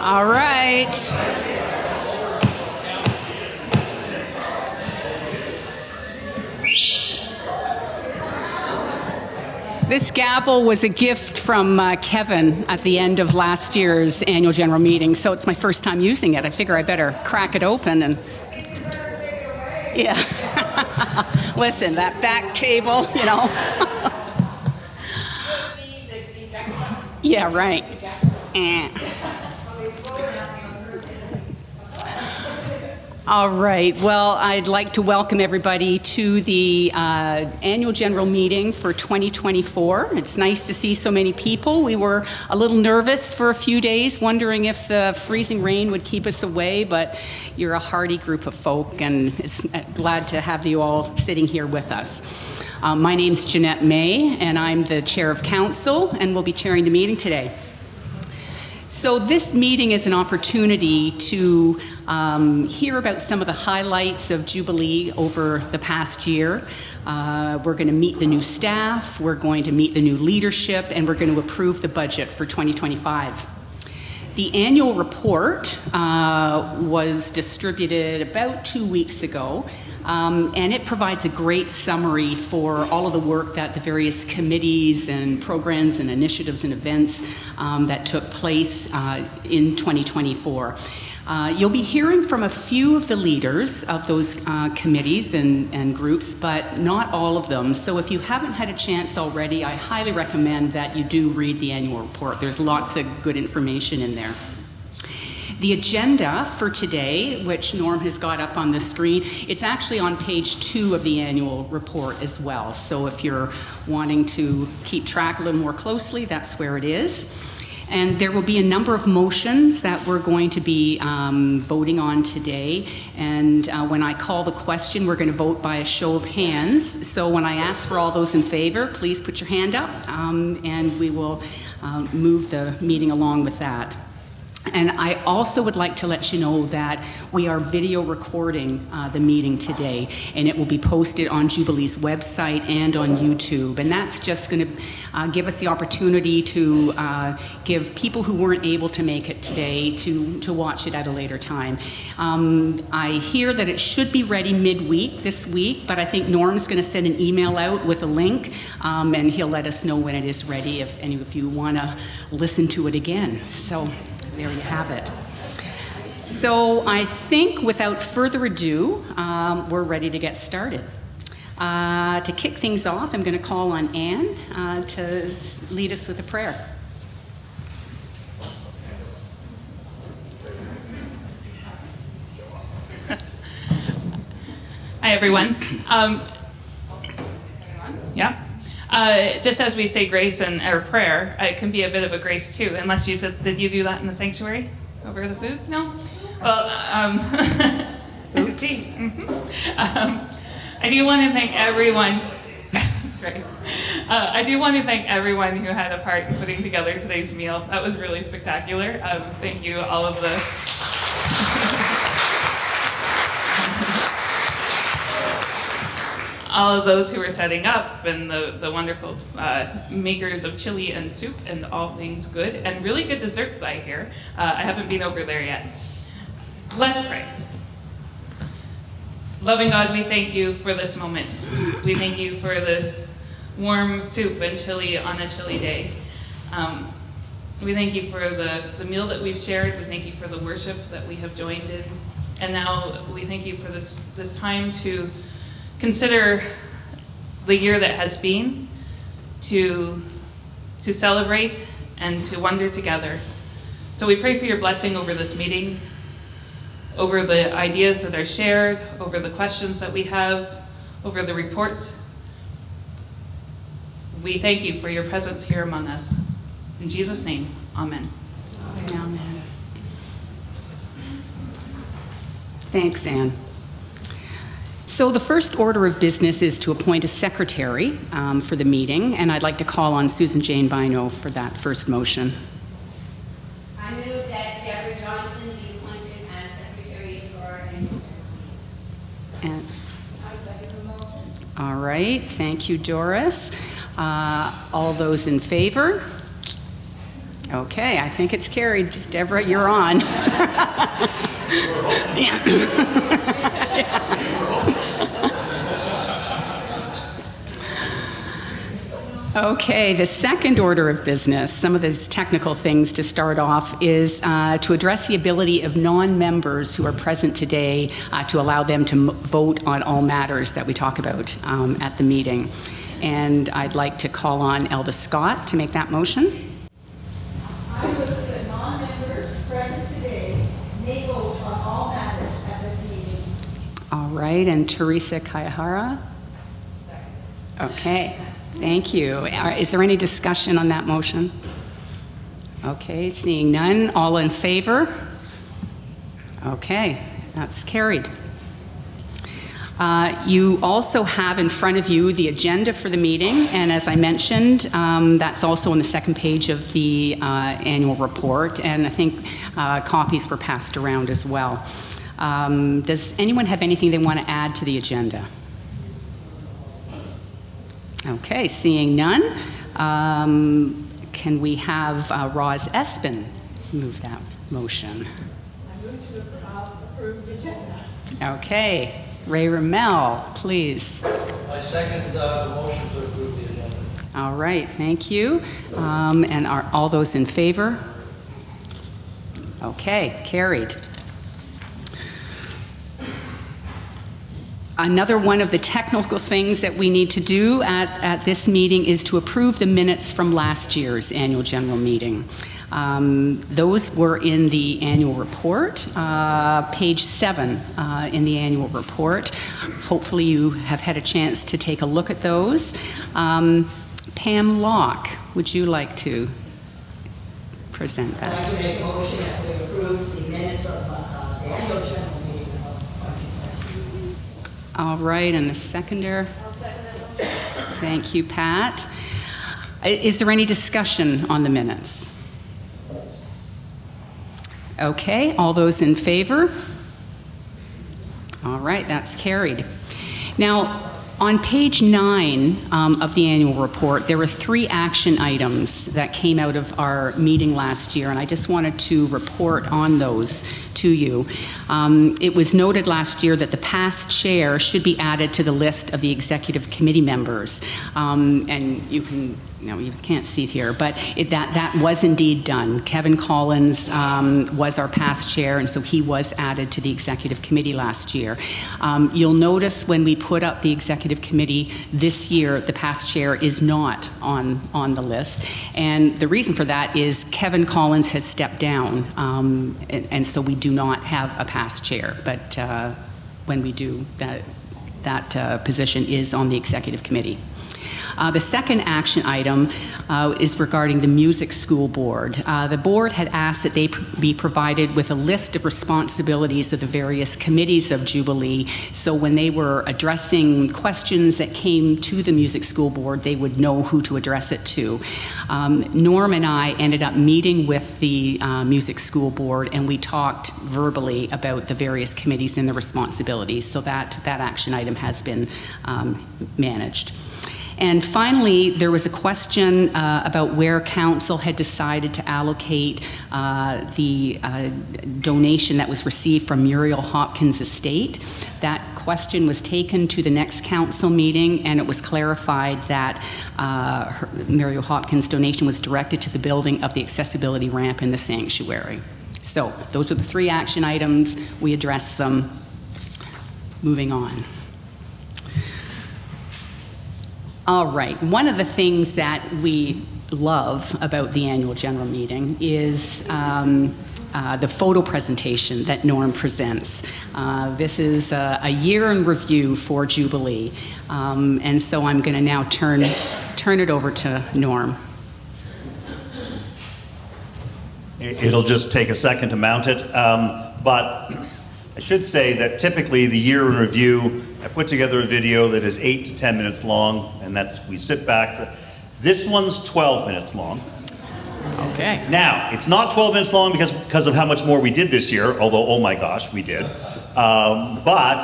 All right. This gavel was a gift from Kevin at the end of last year's annual general meeting, so it's my first time using it. I figure I better crack it open and... Yeah. Listen, that back table, you know. Yeah, right. All right. Well, I'd like to welcome everybody to the annual general meeting for 2024. It's nice to see so many people. We were a little nervous for a few days, wondering if the freezing rain would keep us away, but you're a hardy group of folk, and it's glad to have you all sitting here with us. My name's Jeanette May, and I'm the chair of council, and will be chairing the meeting today. So this meeting is an opportunity to hear about some of the highlights of Jubilee over the past year. We're going to meet the new staff, we're going to meet the new leadership, and we're going to approve the budget for 2025. The annual report was distributed about 2 weeks ago, and it provides a great summary for all of the work that the various committees and programs and initiatives and events that took place in 2024. You'll be hearing from a few of the leaders of those committees and groups, but not all of them. So if you haven't had a chance already, I highly recommend that you do read the annual report. There's lots of good information in there. The agenda for today, which Norm has got up on the screen, it's actually on page 2 of the annual report as well. So if you're wanting to keep track a little more closely, that's where it is. And there will be a number of motions that we're going to be voting on today. And when I call the question, we're going to vote by a show of hands. So when I ask for all those in favor, please put your hand up, and we will move the meeting along with that. And I also would like to let you know that we are video recording the meeting today, and it will be posted on Jubilee's website and on YouTube. And that's just going to give us the opportunity to give people who weren't able to make it today to watch it at a later time. I hear that it should be ready midweek this week, but I think Norm's going to send an email out with a link, and he'll let us know when it is ready if any of you want to listen to it again. So there you have it. So I think without further ado, we're ready to get started. To kick things off, I'm going to call on Anne to lead us with a prayer. Hi, everyone. Yeah. Just as we say grace in our prayer, it can be a bit of a grace too, unless you said, did you do that in the sanctuary over the food? No? Well, see. I do want to thank everyone. Great. I do want to thank everyone who had a part in putting together today's meal. That was really spectacular. Thank you, all of the... all of those who were setting up, and the wonderful makers of chili and soup and all things good, and really good desserts, I hear. I haven't been over there yet. Let's pray. Loving God, we thank you for this moment. We thank you for this warm soup and chili on a chilly day. We thank you for the meal that we've shared. We thank you for the worship that we have joined in. And now we thank you for this time to consider the year that has been, to celebrate and to wonder together. So we pray for your blessing over this meeting, over the ideas that are shared, over the questions that we have, over the reports. We thank you for your presence here among us. In Jesus' name, amen. Amen. Thanks, Anne. So the first order of business is to appoint a secretary for the meeting, and I'd like to call on Susan Jane Bino for that first motion. I move that Deborah Johnson be appointed as secretary for our annual general meeting. I second the motion. All right, thank you, Doris. All those in favor? Okay, I think it's carried. Deborah, you're on. Okay, the second order of business, some of these technical things to start off, is to address the ability of non-members who are present today to allow them to vote on all matters that we talk about at the meeting. And I'd like to call on Elda Scott to make that motion. I move that non-members present today may vote on all matters at this meeting. All right, and Teresa Kayahara? Okay, thank you. Is there any discussion on that motion? Okay, seeing none, all in favor? Okay, that's carried. You also have in front of you the agenda for the meeting, and as I mentioned, that's also on the second page of the annual report, and I think copies were passed around as well. Does anyone have anything they want to add to the agenda? Okay, seeing none, can we have Roz Espin move that motion? I move to approve the agenda. Okay, Ray Ramel, please. I second the motion to approve the agenda. All right, thank you. And are all those in favor? Okay, carried. Another one of the technical things that we need to do at this meeting is to approve the minutes from last year's annual general meeting. Those were in the annual report, page 7 in the annual report. Hopefully you have had a chance to take a look at those. Pam Locke, would you like to present I'd that? like to make a motion that we approve the minutes of the annual general meeting of 2020. All right, and the seconder? I'll second that motion. Thank you, Pat. Is there any discussion on the minutes? Okay, all those in favor? All right, that's carried. Now, on page 9 of the annual report, there were 3 action items that came out of our meeting last year, and I just wanted to report on those to you. It was noted last year that the past chair should be added to the list of the executive committee members, and you can. No, you can't see it here, but that was indeed done. Kevin Collins was our past chair, and so he was added to the executive committee last year. You'll notice when we put up the executive committee this year, the past chair is not on the list, and the reason for that is Kevin Collins has stepped down, and so we do not have a past chair, but when we do, that position is on the executive committee. The second action item is regarding the Music School Board. The board had asked that they be provided with a list of responsibilities of the various committees of Jubilee, so when they were addressing questions that came to the Music School Board, they would know who to address it to. Norm and I ended up meeting with the Music School Board, and we talked verbally about the various committees and the responsibilities, so that action item has been managed. And finally, there was a question about where council had decided to allocate the donation that was received from Muriel Hopkins' estate. That question was taken to the next council meeting, and it was clarified that Muriel Hopkins' donation was directed to the building of the accessibility ramp in the sanctuary. So those are the 3 action items. We addressed them. Moving on. All right, one of the things that we love about the annual general meeting is the photo presentation that Norm presents. This is a year in review for Jubilee, and so I'm going to now turn it over to Norm. It'll just take a second to mount it, but I should say that typically the year in review, I put together a video that is 8 to 10 minutes long, and we sit back. This one's 12 minutes long. Okay. Now, it's not 12 minutes long because of how much more we did this year, although, oh my gosh, we did. But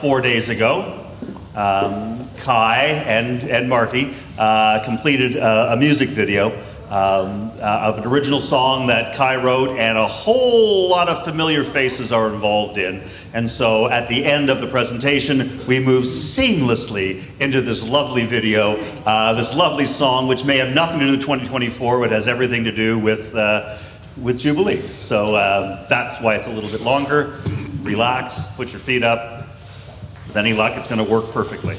4 days ago, Kai and Marty completed a music video of an original song that Kai wrote, and a whole lot of familiar faces are involved in. And so at the end of the presentation, we move seamlessly into this lovely video, this lovely song, which may have nothing to do with 2024, but has everything to do with Jubilee. So that's why it's a little bit longer. Relax, put your feet up. With any luck, it's going to work perfectly.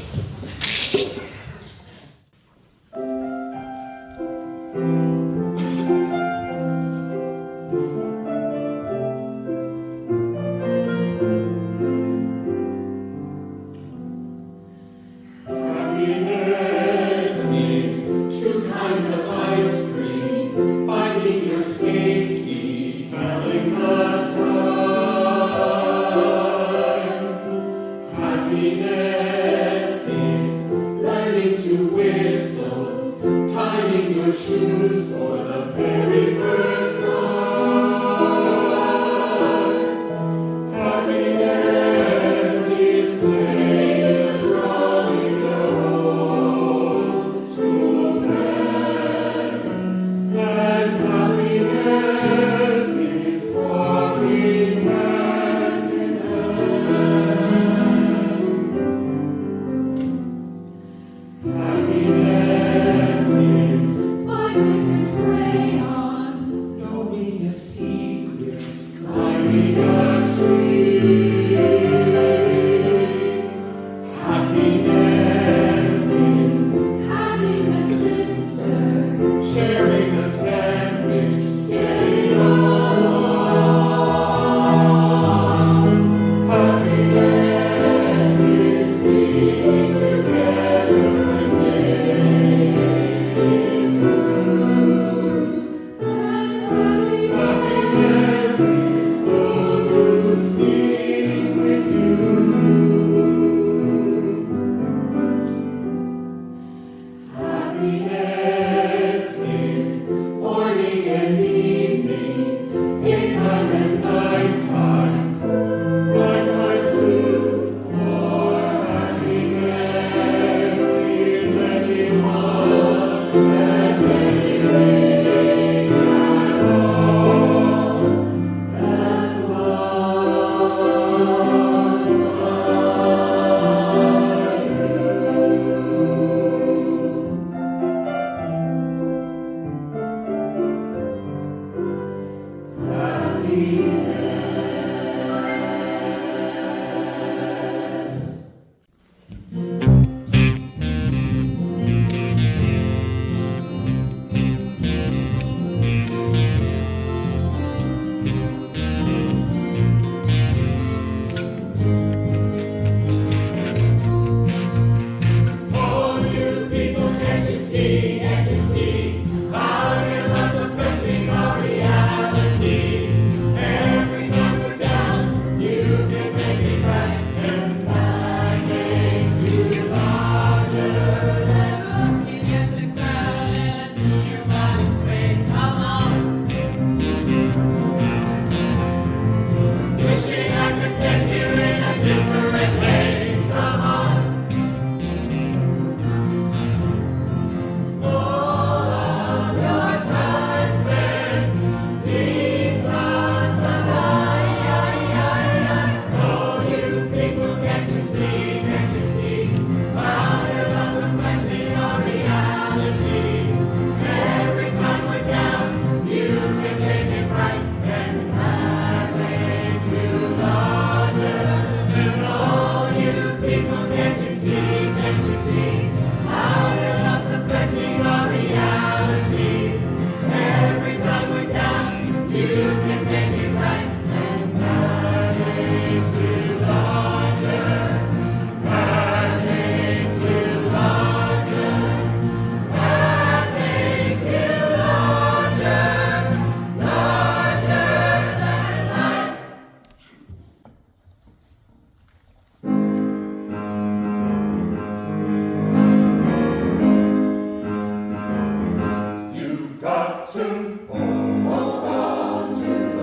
Got to hold on to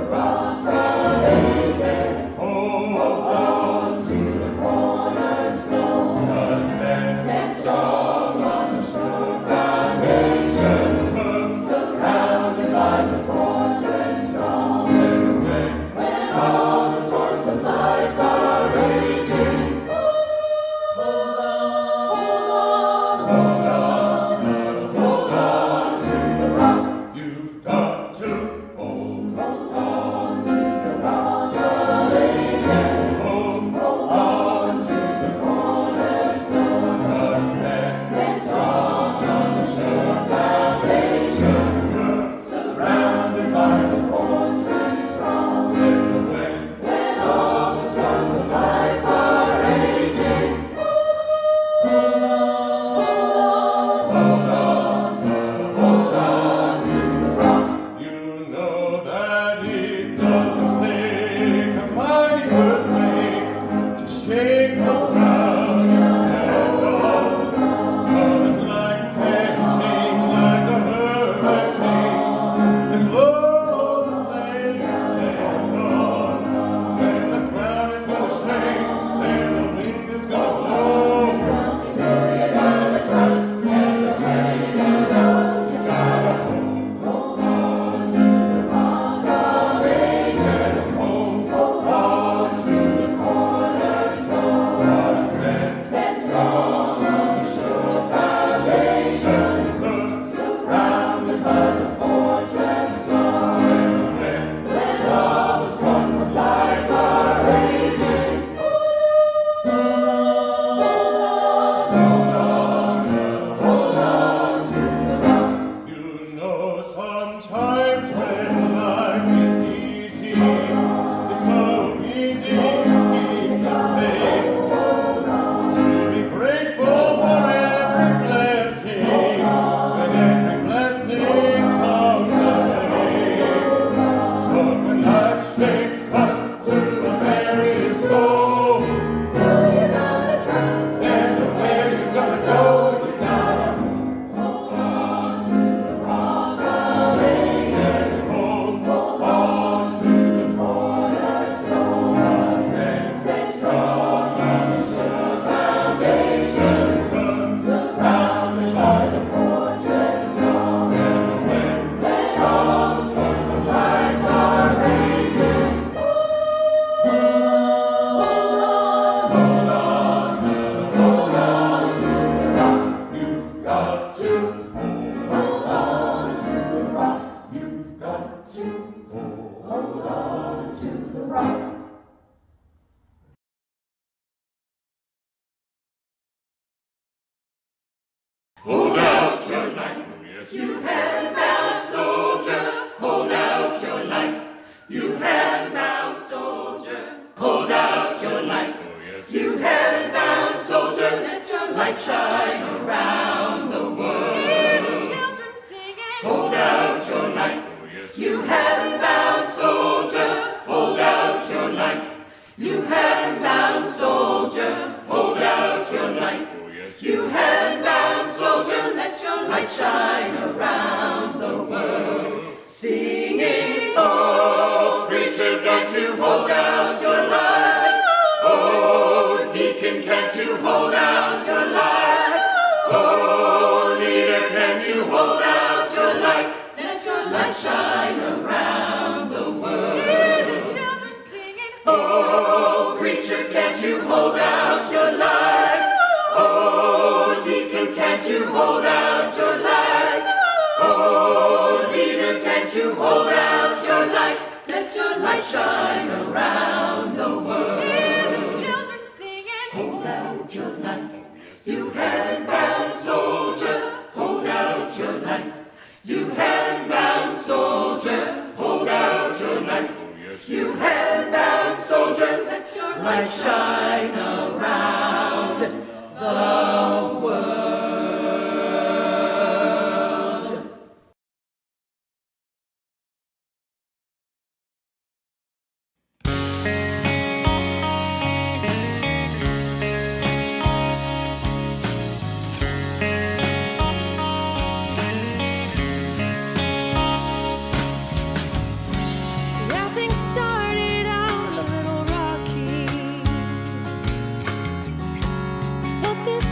Hold out your light, you hand-bound soldier. Hold out your light, you hand-bound soldier. Hold out your light, you hand-bound soldier. Let your light shine around the world. Children singing. Hold out your light, you hand-bound soldier. Hold out your light, you hand-bound soldier. Hold out your light, you hand-bound soldier. Let your light shine around the world. Singing, oh, preacher, can't you hold out your light? Oh, deacon, can't you hold out your light? Oh, leader, can't you hold out your light? Let your light shine around the world. Children singing, oh, preacher, can't you hold out your light? Oh, deacon, can't you hold out your light? Oh, leader, can't you hold out your light? Let your light shine around the world. Hear the children singing. Hold out your light, you hand-bound soldier. Hold out your light, you hand-bound soldier. Hold out your light, you hand-bound soldier. Let your light shine around the world. Well, things started out a little rocky, but this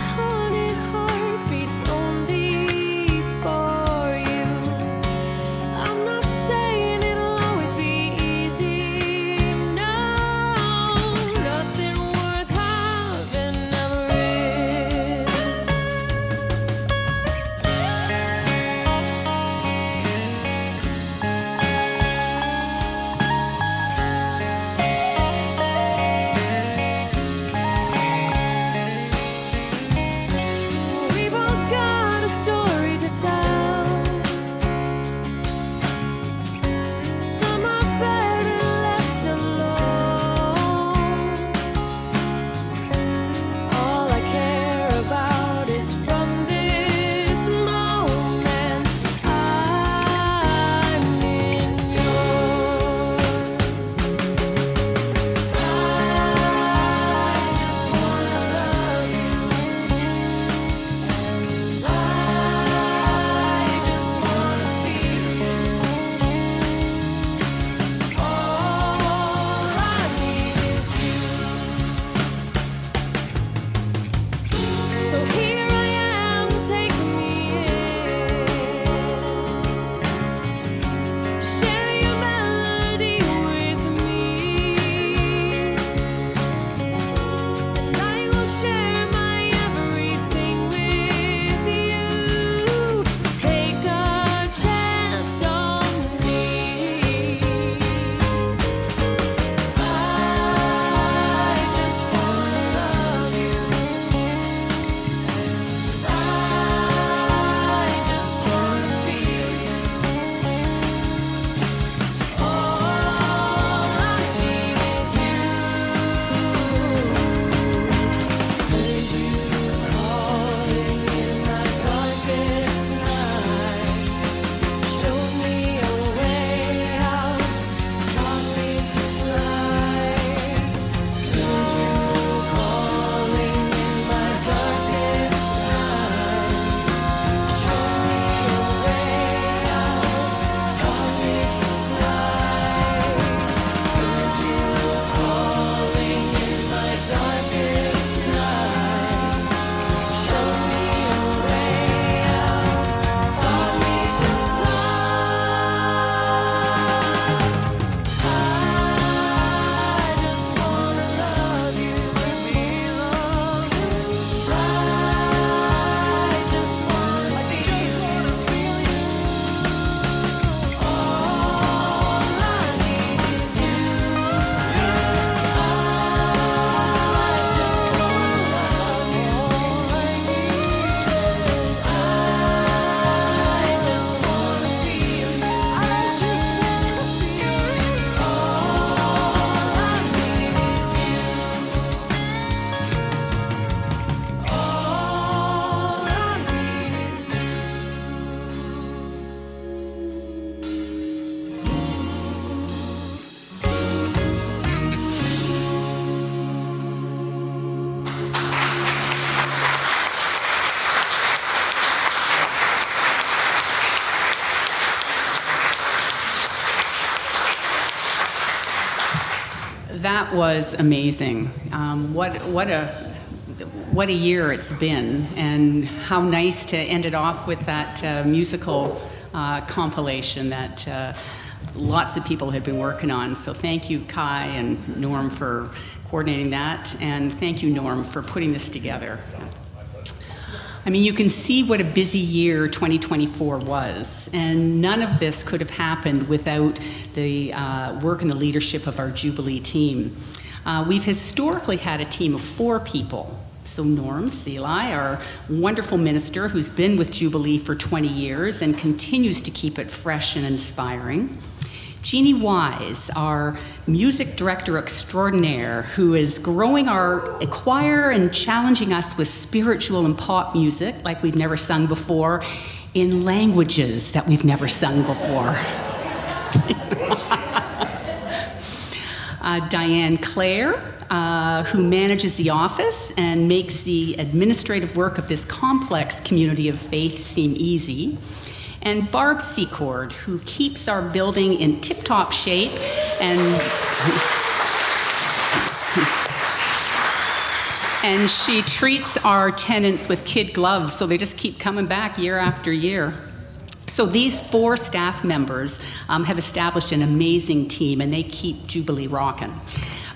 That was amazing. What a year it's been, and how nice to end it off with that musical compilation that lots of people had been working on. So thank you, Kai and Norm, for coordinating that, and thank you, Norm, for putting this together. I mean, you can see what a busy year 2024 was, and none of this could have happened without the work and the leadership of our Jubilee team. We've historically had a team of 4 people. So Norm Seeley, our wonderful minister who's been with Jubilee for 20 years and continues to keep it fresh and inspiring. Jeannie Wise, our music director extraordinaire, who is growing our choir and challenging us with spiritual and pop music like we've never sung before, in languages that we've never sung before. Diane Clare, who manages the office and makes the administrative work of this complex community of faith seem easy. And Barb Secord, who keeps our building in tip-top shape and she treats our tenants with kid gloves, so they just keep coming back year after year. So these 4 staff members have established an amazing team, and they keep Jubilee rocking.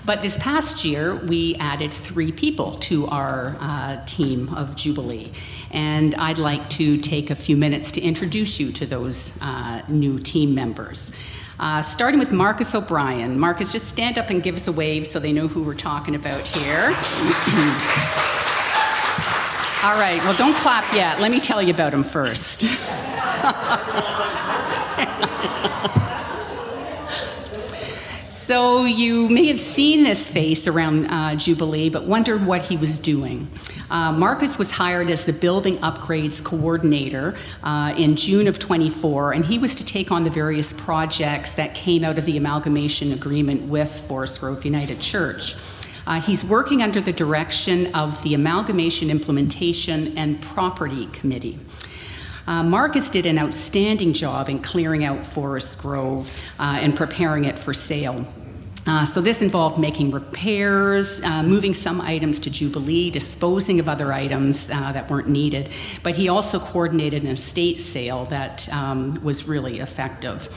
But this past year, we added 3 people to our team of Jubilee. And I'd like to take a few minutes to introduce you to those new team members. Starting with Marcus O'Brien. Marcus, just stand up and give us a wave so they know who we're talking about here. All right, well, don't clap yet. Let me tell you about him first. So you may have seen this face around Jubilee, but wondered what he was doing. Marcus was hired as the Building Upgrades Coordinator in June of 24, and he was to take on the various projects that came out of the amalgamation agreement with Forest Grove United Church. He's working under the direction of the Amalgamation Implementation and Property Committee. Marcus did an outstanding job in clearing out Forest Grove and preparing it for sale. So this involved making repairs, moving some items to Jubilee, disposing of other items that weren't needed. But he also coordinated an estate sale that was really effective.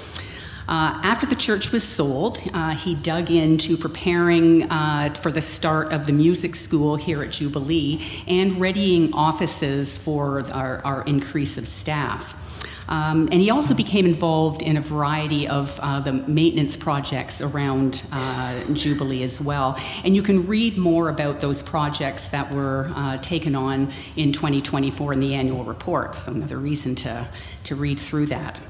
After the church was sold, he dug into preparing for the start of the music school here at Jubilee and readying offices for our increase of staff. And he also became involved in a variety of the maintenance projects around Jubilee as well. And you can read more about those projects that were taken on in 2024 in the annual report. So another reason to read through that.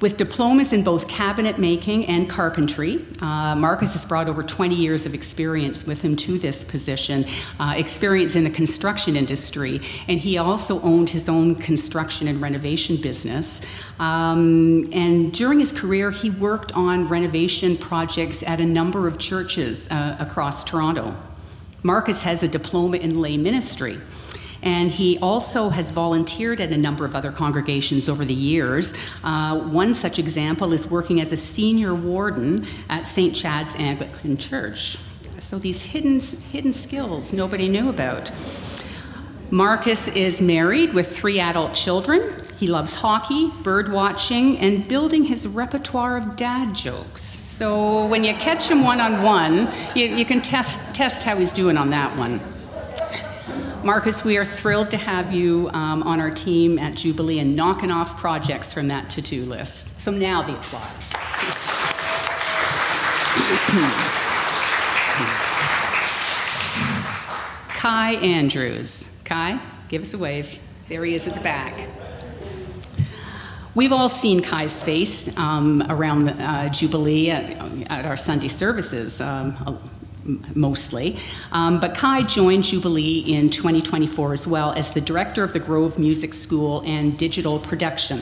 With diplomas in both cabinet making and carpentry, Marcus has brought over 20 years of experience with him to this position, experience in the construction industry, and he also owned his own construction and renovation business. And during his career, he worked on renovation projects at a number of churches across Toronto. Marcus has a diploma in lay ministry. And he also has volunteered at a number of other congregations over the years. One such example is working as a senior warden at St. Chad's Anglican Church. So these hidden skills nobody knew about. Marcus is married with 3 adult children. He loves hockey, bird watching, and building his repertoire of dad jokes. So when you catch him one-on-one, you can test how he's doing on that one. Marcus, we are thrilled to have you on our team at Jubilee and knocking off projects from that to-do list. So now the applause. Kai Andrews. Kai, give us a wave. There he is at the back. We've all seen Kai's face around Jubilee at our Sunday services. Mostly. But Kai joined Jubilee in 2024 as well as the director of the Grove Music School and digital production.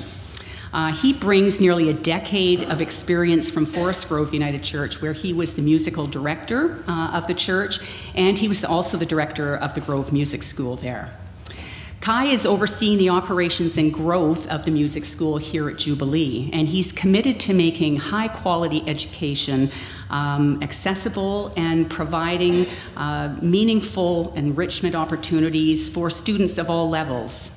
He brings nearly a decade of experience from Forest Grove United Church, where he was the musical director of the church, and he was also the director of the Grove Music School there. Kai is overseeing the operations and growth of the music school here at Jubilee, and he's committed to making high-quality education accessible and providing meaningful enrichment opportunities for students of all levels.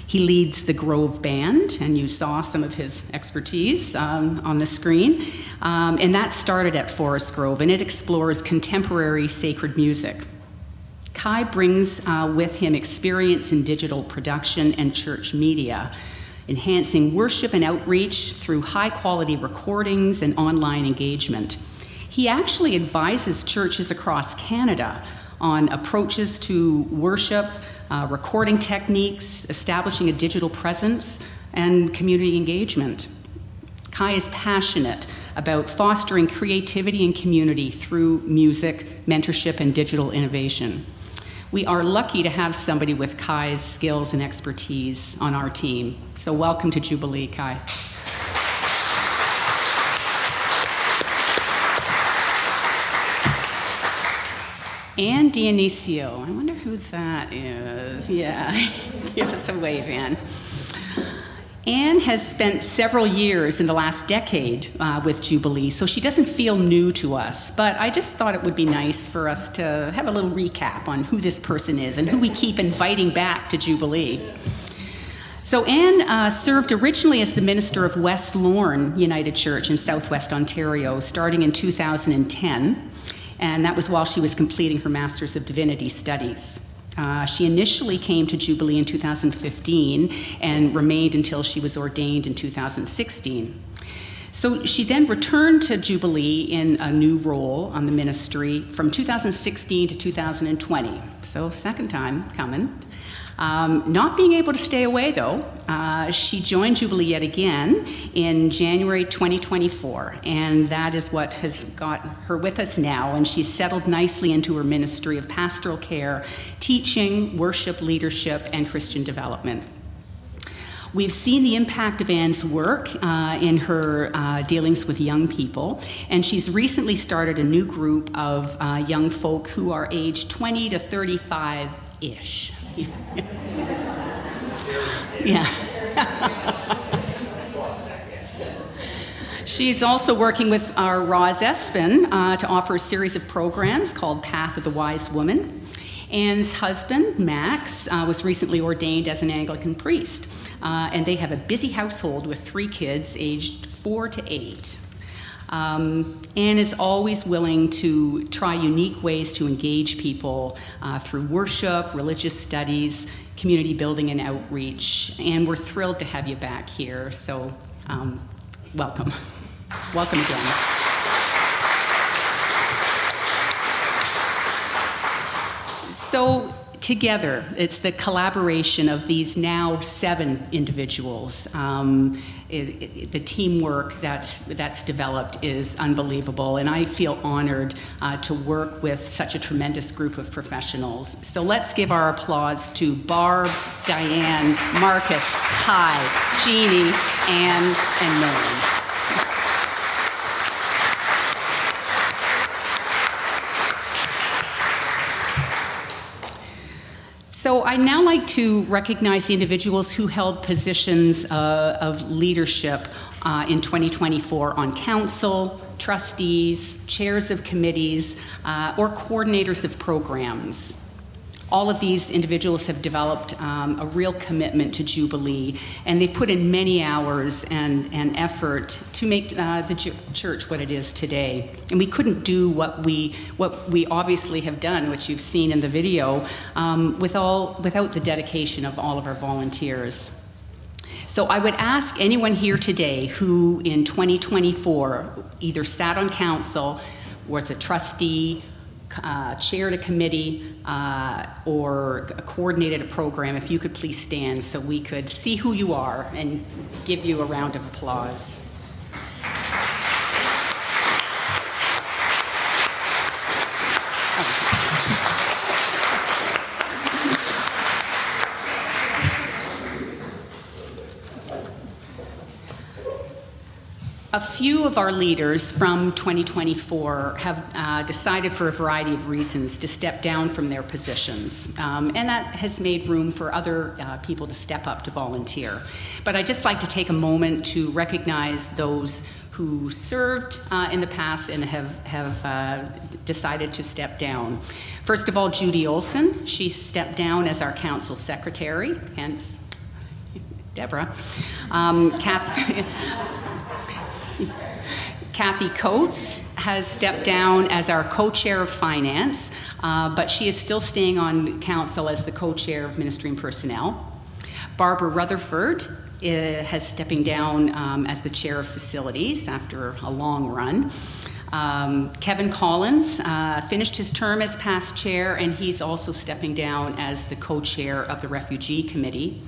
He leads the Grove Band, and you saw some of his expertise on the screen. And that started at Forest Grove, and it explores contemporary sacred music. Kai brings with him experience in digital production and church media, enhancing worship and outreach through high-quality recordings and online engagement. He actually advises churches across Canada on approaches to worship, recording techniques, establishing a digital presence, and community engagement. Kai is passionate about fostering creativity and community through music, mentorship, and digital innovation. We are lucky to have somebody with Kai's skills and expertise on our team. So welcome to Jubilee, Kai. Ann Dionisio, I wonder who that is. Yeah, give us a wave, Ann. Ann has spent several years in the last decade with Jubilee, so she doesn't feel new to us, but I just thought it would be nice for us to have a little recap on who this person is and who we keep inviting back to Jubilee. So Ann served originally as the minister of West Lorne United Church in Southwest Ontario, starting in 2010. And that was while she was completing her Master's of Divinity studies. She initially came to Jubilee in 2015 and remained until she was ordained in 2016. So she then returned to Jubilee in a new role on the ministry from 2016 to 2020. So second time coming. Not being able to stay away, though, she joined Jubilee yet again in January 2024, and that is what has got her with us now, and she's settled nicely into her ministry of pastoral care, teaching, worship, leadership, and Christian development. We've seen the impact of Ann's work in her dealings with young people, and she's recently started a new group of young folk who are aged 20 to 35-ish. Yeah. She's also working with our Roz Espin to offer a series of programs called Path of the Wise Woman. Anne's husband, Max, was recently ordained as an Anglican priest, and they have a busy household with 3 kids aged 4 to 8. Anne is always willing to try unique ways to engage people through worship, religious studies, community building, and outreach. And we're thrilled to have you back here, so welcome. Welcome again. So together, it's the collaboration of these now 7 individuals. The teamwork that's developed is unbelievable, and I feel honored to work with such a tremendous group of professionals. So let's give our applause to Barb, Diane, Marcus, Kai, Jeannie, Anne, and Norman. So I'd now like to recognize the individuals who held positions of leadership in 2024 on council, trustees, chairs of committees, or coordinators of programs. All of these individuals have developed a real commitment to Jubilee, and they've put in many hours and effort to make the church what it is today. And we couldn't do what we obviously have done, which you've seen in the video, without the dedication of all of our volunteers. So I would ask anyone here today who in 2024 either sat on council, was a trustee, chaired a committee, or coordinated a program, if you could please stand so we could see who you are and give you a round of applause. A few of our leaders from 2024 have decided for a variety of reasons to step down from their positions, and that has made room for other people to step up to volunteer. But I'd just like to take a moment to recognize those who served in the past and have decided to step down. First of all, Judy Olson. She stepped down as our council secretary, hence Deborah. Kathy Coates has stepped down as our co-chair of finance, but she is still staying on council as the co-chair of ministry and personnel. Barbara Rutherford has stepping down as the chair of facilities after a long run. Kevin Collins finished his term as past chair, and he's also stepping down as the co-chair of the refugee committee.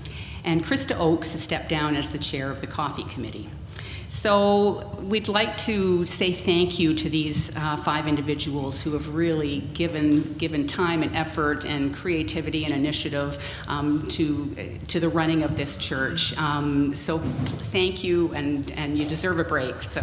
And Krista Oakes has stepped down as the chair of the coffee committee. So we'd like to say thank you to these 5 individuals who have really given time and effort and creativity and initiative to the running of this church. So thank you, and you deserve a break. So.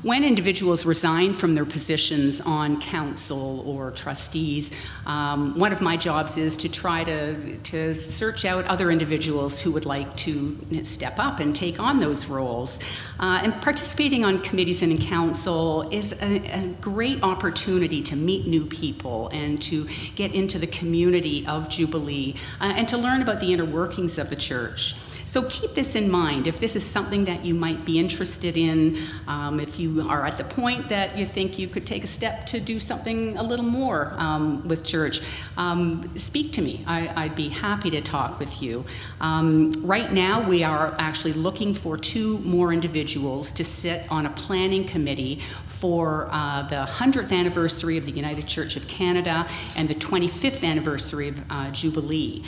When individuals resign from their positions on council or trustees, one of my jobs is to try to search out other individuals who would like to step up and take on those roles. And participating on committees and in council is a great opportunity to meet new people and to get into the community of Jubilee and to learn about the inner workings of the church. So keep this in mind. If this is something that you might be interested in, if you are at the point that you think you could take a step to do something a little more with church, speak to me. I'd be happy to talk with you. Right now, we are actually looking for 2 more individuals to sit on a planning committee for the 100th anniversary of the United Church of Canada and the 25th anniversary of Jubilee.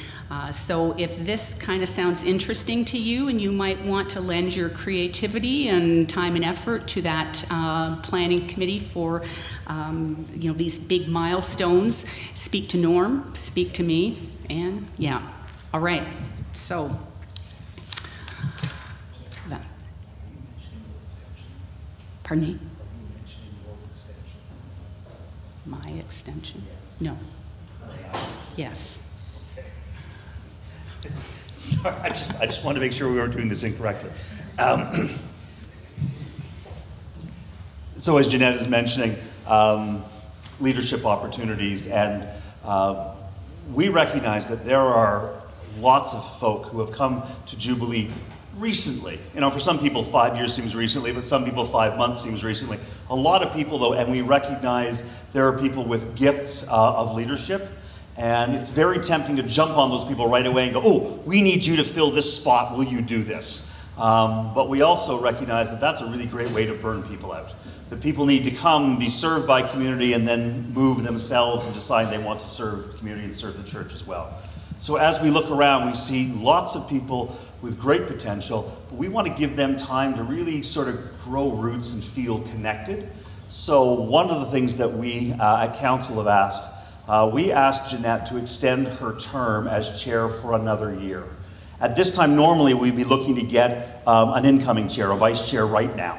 So if this kind of sounds interesting to you and you might want to lend your creativity and time and effort to that planning committee for these big milestones, speak to Norm, speak to me, and yeah. All right, so. Pardon me? My extension? No. Yes. Sorry, I just wanted to make sure we weren't doing this incorrectly. So as Jeanette is mentioning, leadership opportunities, and we recognize that there are lots of folk who have come to Jubilee recently. You know, for some people 5 years seems recently, but some people 5 months seems recently. A lot of people though, and we recognize there are people with gifts of leadership, and it's very tempting to jump on those people right away and go, oh, we need you to fill this spot, will you do this? But we also recognize that that's a really great way to burn people out. That people need to come, be served by community, and then move themselves and decide they want to serve the community and serve the church as well. So as we look around, we see lots of people with great potential, but we want to give them time to really sort of grow roots and feel connected. So one of the things that we at council have asked, we asked Jeanette to extend her term as chair for another year. At this time, normally we'd be looking to get an incoming chair, a vice chair right now.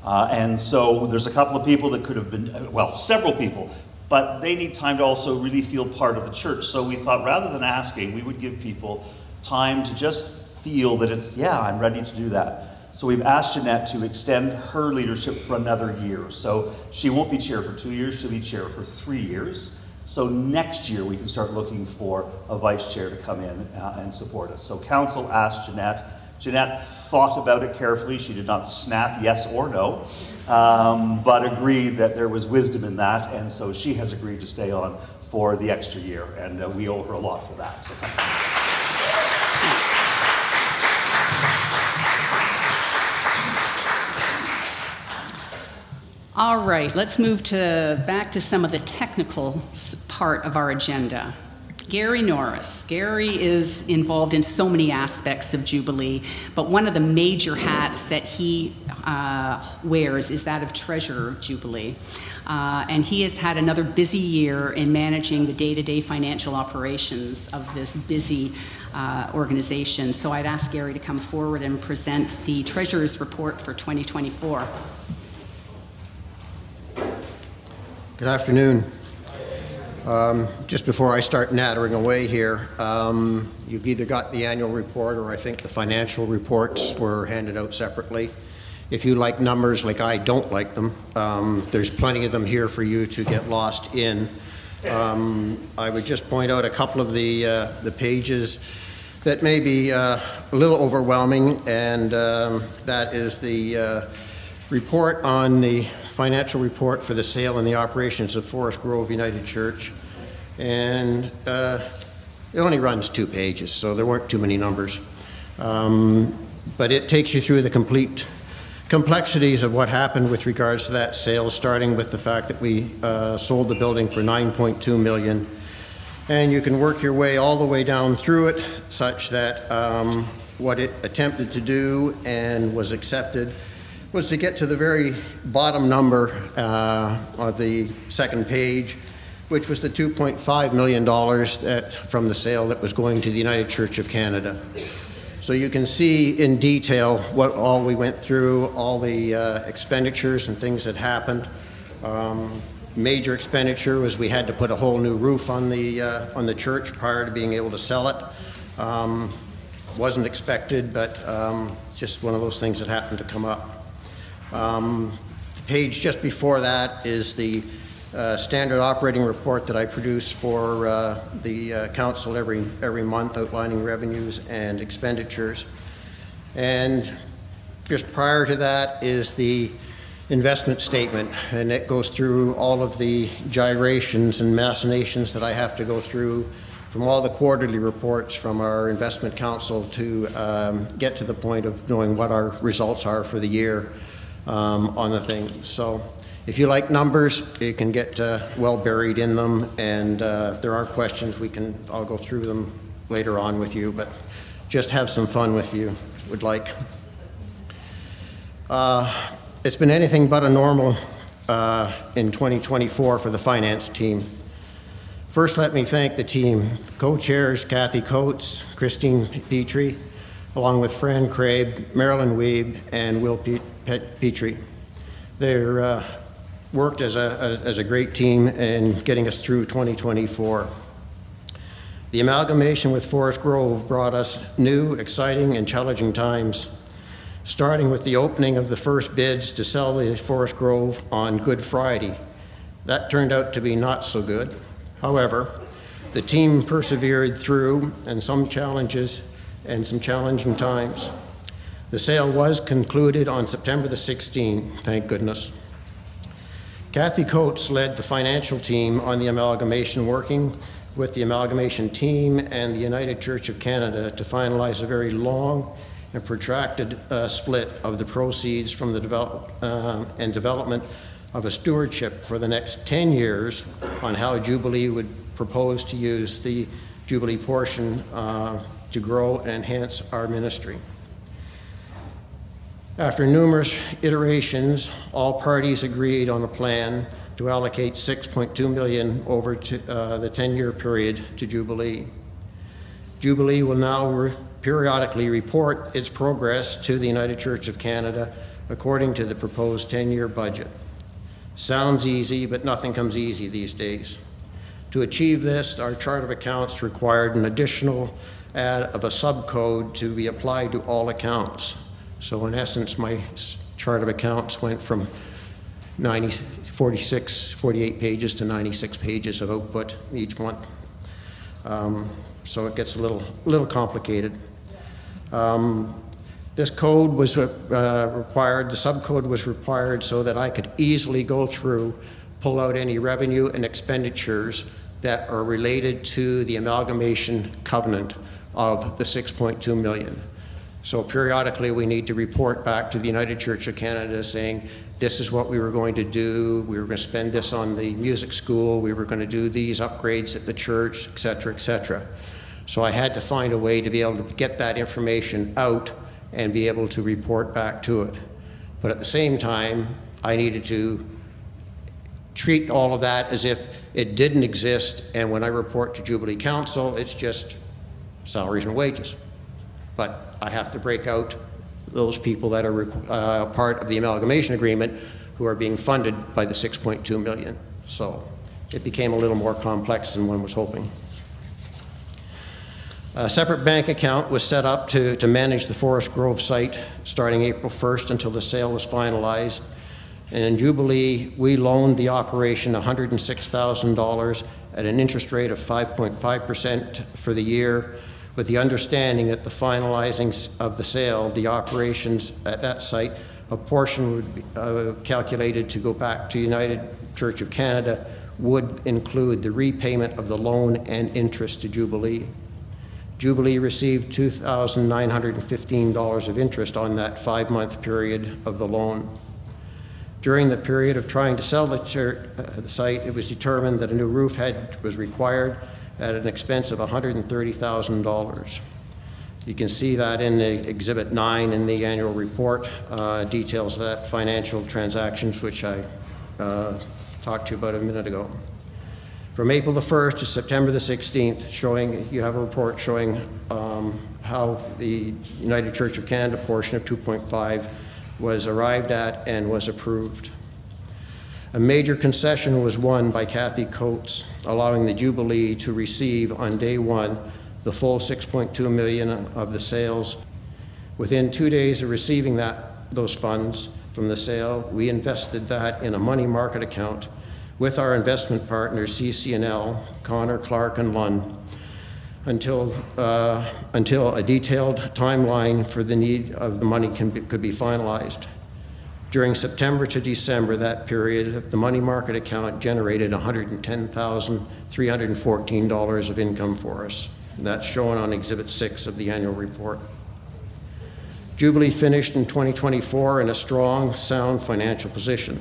And so there's a couple of people that could have been, well, several people, but they need time to also really feel part of the church. So we thought rather than asking, we would give people time to just feel that it's, yeah, I'm ready to do that. So we've asked Jeanette to extend her leadership for another year. So she won't be chair for 2 years, she'll be chair for 3 years. So next year we can start looking for a vice chair to come in and support us. So council asked Jeanette. Jeanette thought about it carefully. She did not snap yes or no, but agreed that there was wisdom in that, and so she has agreed to stay on for the extra year, and we owe her a lot for that. So thank you. All right, let's move back to some of the technical part of our agenda. Gary Norris. Gary is involved in so many aspects of Jubilee, but one of the major hats that he wears is that of treasurer of Jubilee. And he has had another busy year in managing the day-to-day financial operations of this busy organization. So I'd ask Gary to come forward and present the treasurer's report for 2024. Good afternoon. Just before I start nattering away here, you've either got the annual report or I think the financial reports were handed out separately. If you like numbers like I don't like them, there's plenty of them here for you to get lost in. I would just point out a couple of the pages that may be a little overwhelming, and that is the report on the financial report for the sale and the operations of Forest Grove United Church. And it only runs 2 pages, so there weren't too many numbers. But it takes you through the complete complexities of what happened with regards to that sale, starting with the fact that we sold the building for $9.2 million. And you can work your way all the way down through it, such that what it attempted to do and was accepted was to get to the very bottom number of the second page, which was the $2.5 million from the sale that was going to the United Church of Canada. So you can see in detail what all we went through, all the expenditures and things that happened. Major expenditure was we had to put a whole new roof on the church prior to being able to sell it. Wasn't expected, but just one of those things that happened to come up. The page just before that is the standard operating report that I produce for the council every month, outlining revenues and expenditures. And just prior to that is the investment statement, and it goes through all of the gyrations and machinations that I have to go through from all the quarterly reports from our investment council to get to the point of knowing what our results are for the year on the thing. So if you like numbers, you can get well buried in them, and if there are questions, I'll go through them later on with you, but just have some fun with you, would like. It's been anything but a normal in 2024 for the finance team. First, let me thank the team, co-chairs Kathy Coates, Christine Petrie, along with Fran Craig, Marilyn Weeb, and Will Petrie. They're worked as a great team in getting us through 2024. The amalgamation with Forest Grove brought us new, exciting, and challenging times, starting with the opening of the first bids to sell the Forest Grove on Good Friday. That turned out to be not so good. However, the team persevered through some challenges and some challenging times. The sale was concluded on September the 16th, thank goodness. Kathy Coates led the financial team on the amalgamation, working with the amalgamation team and the United Church of Canada to finalize a very long and protracted split of the proceeds from the development of a stewardship for the next 10 years on how Jubilee would propose to use the Jubilee portion to grow and enhance our ministry. After numerous iterations, all parties agreed on a plan to allocate $6.2 million over to the 10-year period to Jubilee. Jubilee will now periodically report its progress to the United Church of Canada according to the proposed 10-year budget. Sounds easy, but nothing comes easy these days. To achieve this, our chart of accounts required an additional add of a subcode to be applied to all accounts. So in essence, my chart of accounts went from 48 pages to 96 pages of output each month. So it gets a little complicated. This code was required, the subcode was required so that I could easily go through, pull out any revenue and expenditures that are related to the amalgamation covenant of the $6.2 million. So periodically we need to report back to the United Church of Canada saying, this is what we were going to do, we were going to spend this on the music school, we were going to do these upgrades at the church, et cetera, et cetera. So I had to find a way to be able to get that information out and be able to report back to it. But at the same time, I needed to treat all of that as if it didn't exist, and when I report to Jubilee Council, it's just salaries and wages. But I have to break out those people that are part of the amalgamation agreement who are being funded by the $6.2 million. So it became a little more complex than one was hoping. A separate bank account was set up to manage the Forest Grove site starting April 1st until the sale was finalized. And in Jubilee, we loaned the operation $106,000 at an interest rate of 5.5% for the year, with the understanding that the finalizing of the sale of the operations at that site, a portion would be calculated to go back to United Church of Canada, would include the repayment of the loan and interest to Jubilee. Jubilee received $2,915 of interest on that 5-month period of the loan. During the period of trying to sell the site, it was determined that a new roof head was required at an expense of $130,000. You can see that in the Exhibit 9 in the annual report, details of that financial transactions, which I talked to you about a minute ago. From April the 1st to September the 16th, you have a report showing how the United Church of Canada portion of 2.5 was arrived at and was approved. A major concession was won by Kathy Coates, allowing the Jubilee to receive on day one the full $6.2 million of the sales. Within 2 days of receiving those funds from the sale, we invested that in a money market account with our investment partners, CC&L, Connor, Clark, and Lund, until a detailed timeline for the need of the money could be finalized. During September to December, that period, the money market account generated $110,314 of income for us. And that's shown on Exhibit 6 of the annual report. Jubilee finished in 2024 in a strong, sound financial position,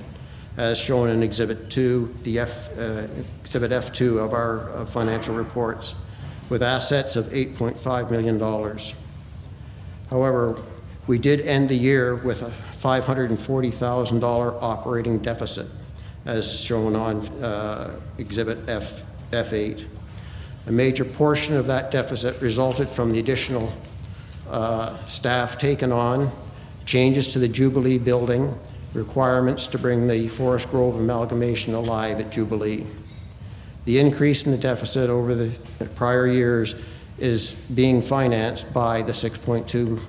as shown in Exhibit 2, Exhibit F2 of our financial reports, with assets of $8.5 million. However, we did end the year with a $540,000 operating deficit, as shown on Exhibit F8. A major portion of that deficit resulted from the additional staff taken on, changes to the Jubilee building, requirements to bring the Forest Grove amalgamation alive at Jubilee. The increase in the deficit over the prior years is being financed by the $6.2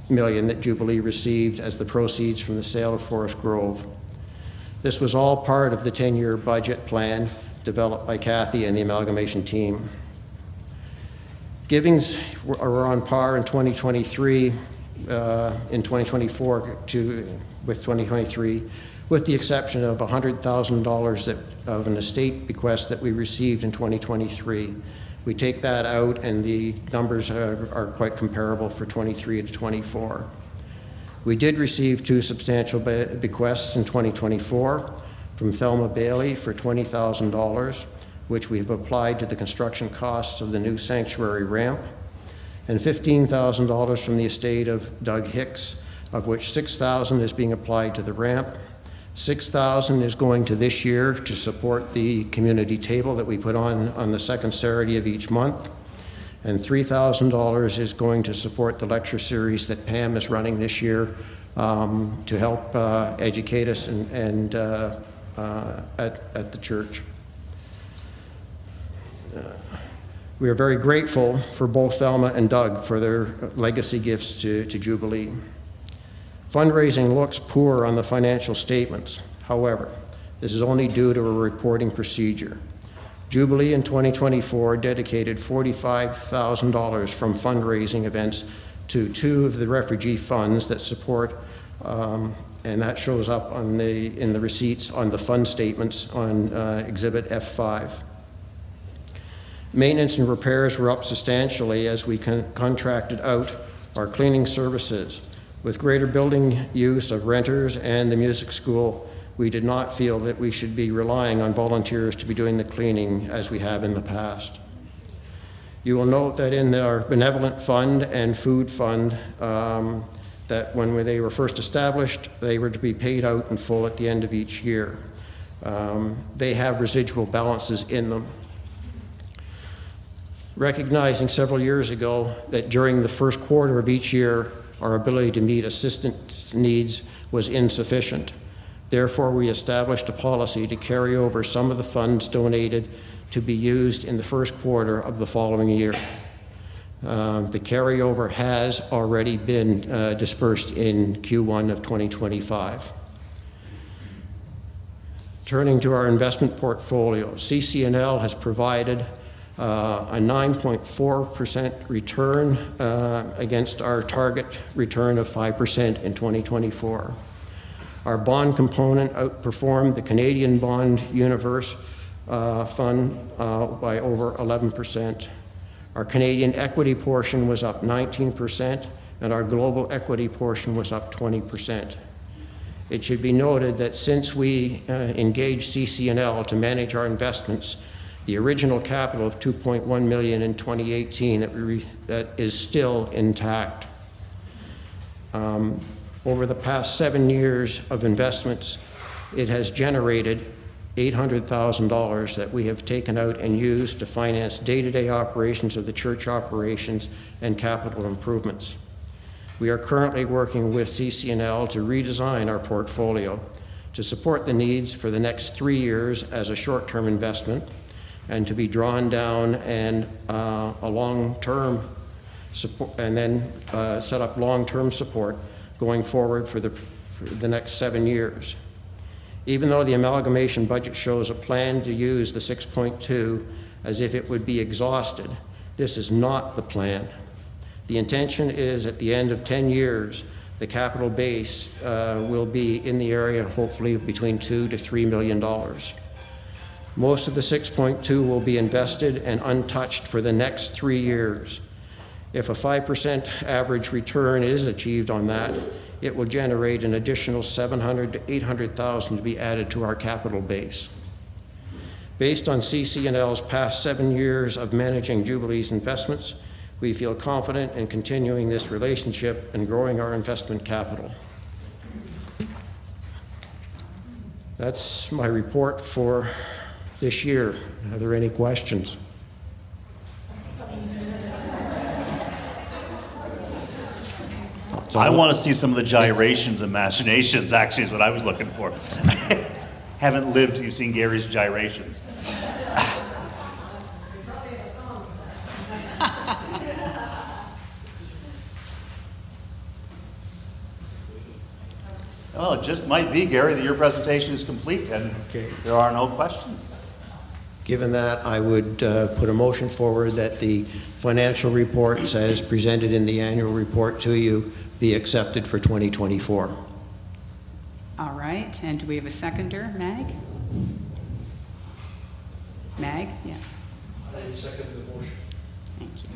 million that Jubilee received as the proceeds from the sale of Forest Grove. This was all part of the 10-year budget plan developed by Kathy and the amalgamation team. Givings are on par in 2023, in 2024 with 2023, with the exception of $100,000 of an estate bequest that we received in 2023. We take that out and the numbers are quite comparable for 23 to 24. We did receive 2 substantial bequests in 2024 from Thelma Bailey for $20,000, which we have applied to the construction costs of the new sanctuary ramp, and $15,000 from the estate of Doug Hicks, of which $6,000 is being applied to the ramp. $6,000 is going to this year to support the community table that we put on the second Saturday of each month, and $3,000 is going to support the lecture series that Pam is running this year to help educate us and at the church. We are very grateful for both Thelma and Doug for their legacy gifts to Jubilee. Fundraising looks poor on the financial statements. However, this is only due to a reporting procedure. Jubilee in 2024 dedicated $45,000 from fundraising events to 2 of the refugee funds that support, and that shows up in the receipts on the fund statements on Exhibit F5. Maintenance and repairs were up substantially as we contracted out our cleaning services. With greater building use of renters and the music school, we did not feel that we should be relying on volunteers to be doing the cleaning as we have in the past. You will note that in our benevolent fund and food fund, that when they were first established, they were to be paid out in full at the end of each year. They have residual balances in them. Recognizing several years ago that during the first quarter of each year, our ability to meet assistance needs was insufficient. Therefore, we established a policy to carry over some of the funds donated to be used in the first quarter of the following year. The carryover has already been dispersed in Q1 of 2025. Turning to our investment portfolio, CC&L has provided a 9.4% return against our target return of 5% in 2024. Our bond component outperformed the Canadian Bond Universe Fund by over 11%. Our Canadian equity portion was up 19%, and our global equity portion was up 20%. It should be noted that since we engaged CC&L to manage our investments, the original capital of $2.1 million in 2018 that is still intact. Over the past 7 years of investments, it has generated $800,000 that we have taken out and used to finance day-to-day operations of the church operations and capital improvements. We are currently working with CC&L to redesign our portfolio to support the needs for the next 3 years as a short-term investment and to be drawn down and a long-term support, and then set up long-term support going forward for the next 7 years. Even though the amalgamation budget shows a plan to use the 6.2 as if it would be exhausted, this is not the plan. The intention is at the end of 10 years, the capital base will be in the area, hopefully between $2 to $3 million. Most of the 6.2 will be invested and untouched for the next 3 years. If a 5% average return is achieved on that, it will generate an additional $700,000 to $800,000 to be added to our capital base. Based on CC&L's past 7 years of managing Jubilee's investments, we feel confident in continuing this relationship and growing our investment capital. That's my report for this year. Are there any questions? I want to see some of the gyrations and machinations, actually, is what I was looking for. Haven't lived, you've seen Gary's gyrations. Well, it just might be, Gary, that your presentation is complete and there are no questions. Given that, I would put a motion forward that the financial reports as presented in the annual report to you be accepted for 2024. All right, and do we have a seconder, Mag? Mag, yeah. I second the motion. Thank you.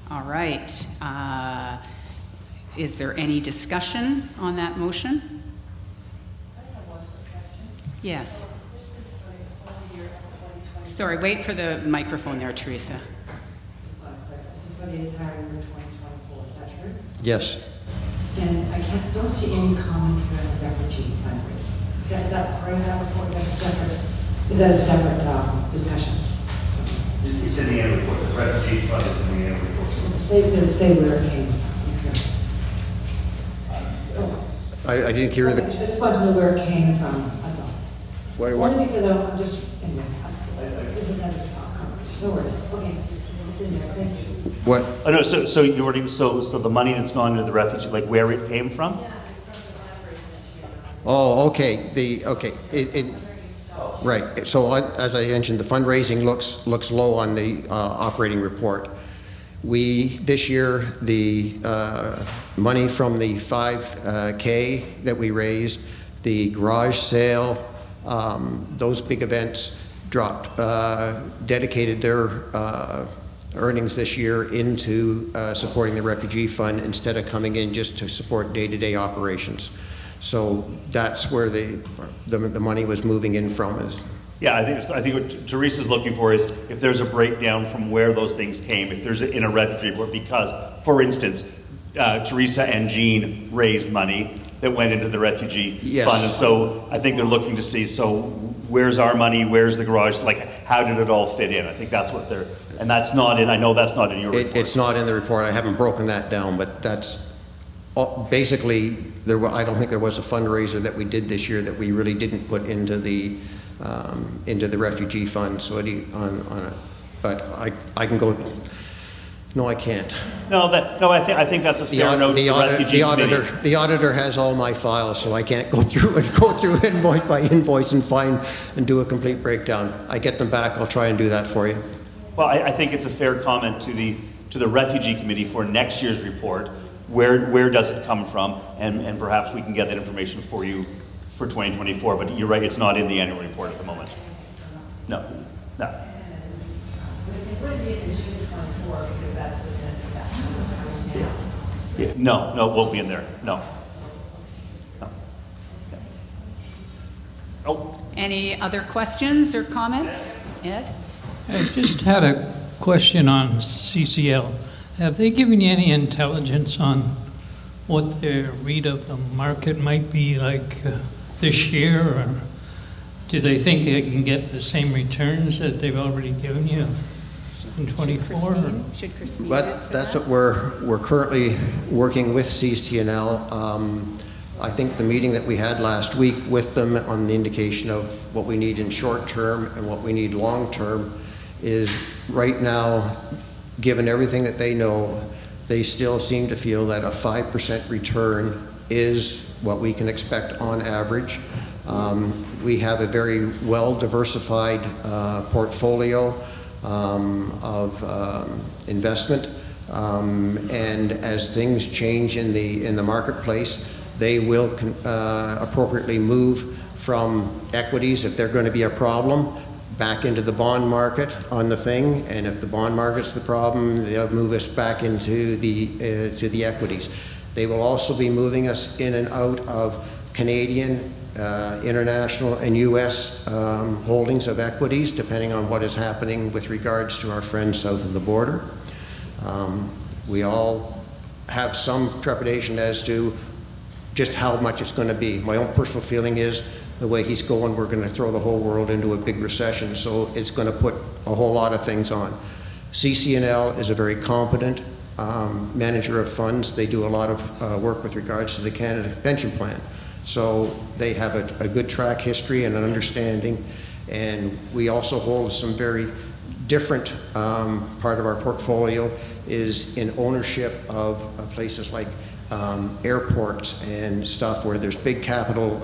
All right, is there any discussion on that motion? Yes. Sorry, wait for the microphone there, Teresa. This is for the entire year 2024, is that true? Yes. And I don't see any commentary on the refugee fundraising. Is that part of that report? Is that a separate discussion? It's in the annual report. The refugee fund is in the annual report. Does it say where it came from? I didn't hear the... I just wanted to know where it came from, that's all. What? Only because I'm just, anyway, this is another talk conversation. No worries. Okay, it's in there. Thank you. What? Oh, no, so you already, so the money that's gone to the refugee, like where it came from? Oh, okay. Right. So as I mentioned, the fundraising looks low on the operating report. This year, the money from the 5K that we raised, the garage sale, those big events dropped, dedicated their earnings this year into supporting the refugee fund instead of coming in just to support day-to-day operations. So that's where the money was moving in from. Yeah, I think what Teresa's looking for is if there's a breakdown from where those things came, if there's in a refugee report, because, for instance, Teresa and Jean raised money that went into the refugee fund, and so I think they're looking to see, so where's our money, where's the garage, like how did it all fit in? I think that's what they're, and that's not in, I know that's not in your report. It's not in the report, I haven't broken that down, but that's basically, I don't think there was a fundraiser that we did this year that we really didn't put into the refugee fund. So but I can go. No, I can't. I think that's a fair note. The auditor has all my files, so I can't go through invoice by invoice and do a complete breakdown. I get them back. I'll try and do that for you. Well, I think it's a fair comment to the refugee committee for next year's report. Where does it come from? And perhaps we can get that information for you for 2024. But you're right, it's not in the annual report at the moment. No. It wouldn't be in the June 24 because that's the Yeah. No, it won't be in there. No. Oh. Any other questions or comments? Ed? I just had a question on CCL. Have they given you any intelligence on what their read of the market might be like this year? Or do they think they can get the same returns that they've already given you in 24? Should Christine But that's what we're currently working with CCNL. I think the meeting that we had last week with them on the indication of what we need in short term and what we need long term is right now, given everything that they know, they still seem to feel that a 5% return is what we can expect on average. We have a very well diversified portfolio of investment, and as things change in the marketplace, they will appropriately move from equities, if they're going to be a problem, back into the bond market on the thing, and if the bond market's the problem, they'll move us back into to the equities. They will also be moving us in and out of Canadian, international, and U.S. Holdings of equities, depending on what is happening with regards to our friends south of the border. We all have some trepidation as to just how much it's going to be. My own personal feeling is the way he's going, we're going to throw the whole world into a big recession, so it's going to put a whole lot of things on. CCNL is a very competent manager of funds. They do a lot of work with regards to the Canada Pension Plan. So they have a good track history and an understanding, and we also hold some very different part of our portfolio is in ownership of places like airports and stuff where there's big capital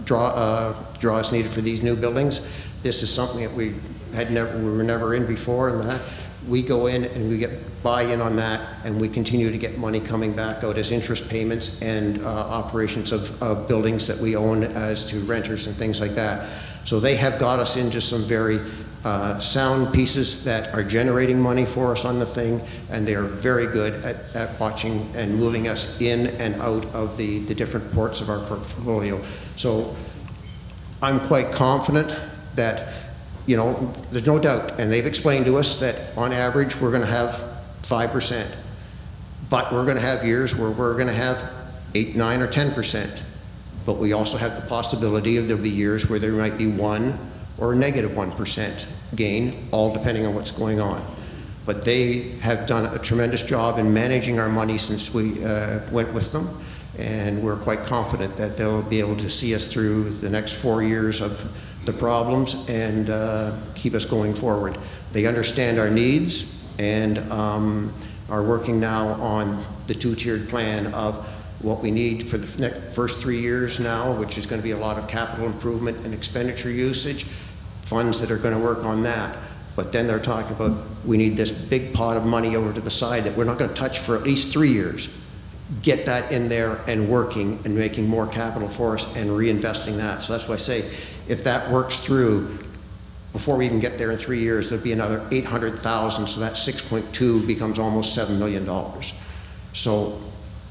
draws needed for these new buildings. This is something that we were never in before, and that we go in and we get buy-in on that, and we continue to get money coming back out as interest payments and operations of buildings that we own as to renters and things like that. So they have got us into some very sound pieces that are generating money for us on the thing, and they are very good at watching and moving us in and out of the different ports of our portfolio. So I'm quite confident that, you know, there's no doubt, and they've explained to us that on average we're going to have 5%, but we're going to have years where we're going to have 8, 9, or 10%. But we also have the possibility of there'll be years where there might be 1 or a negative 1% gain, all depending on what's going on. But they have done a tremendous job in managing our money since we went with them, and we're quite confident that they'll be able to see us through the next 4 years of the problems and keep us going forward. They understand our needs and are working now on the 2-tiered plan of what we need for the first 3 years now, which is going to be a lot of capital improvement and expenditure usage, funds that are going to work on that. But then they're talking about we need this big pot of money over to the side that we're not going to touch for at least 3 years. Get that in there and working and making more capital for us and reinvesting that. So that's why I say if that works through, before we even get there in 3 years, there'll be another 800,000, so that 6.2 becomes almost $7 million. So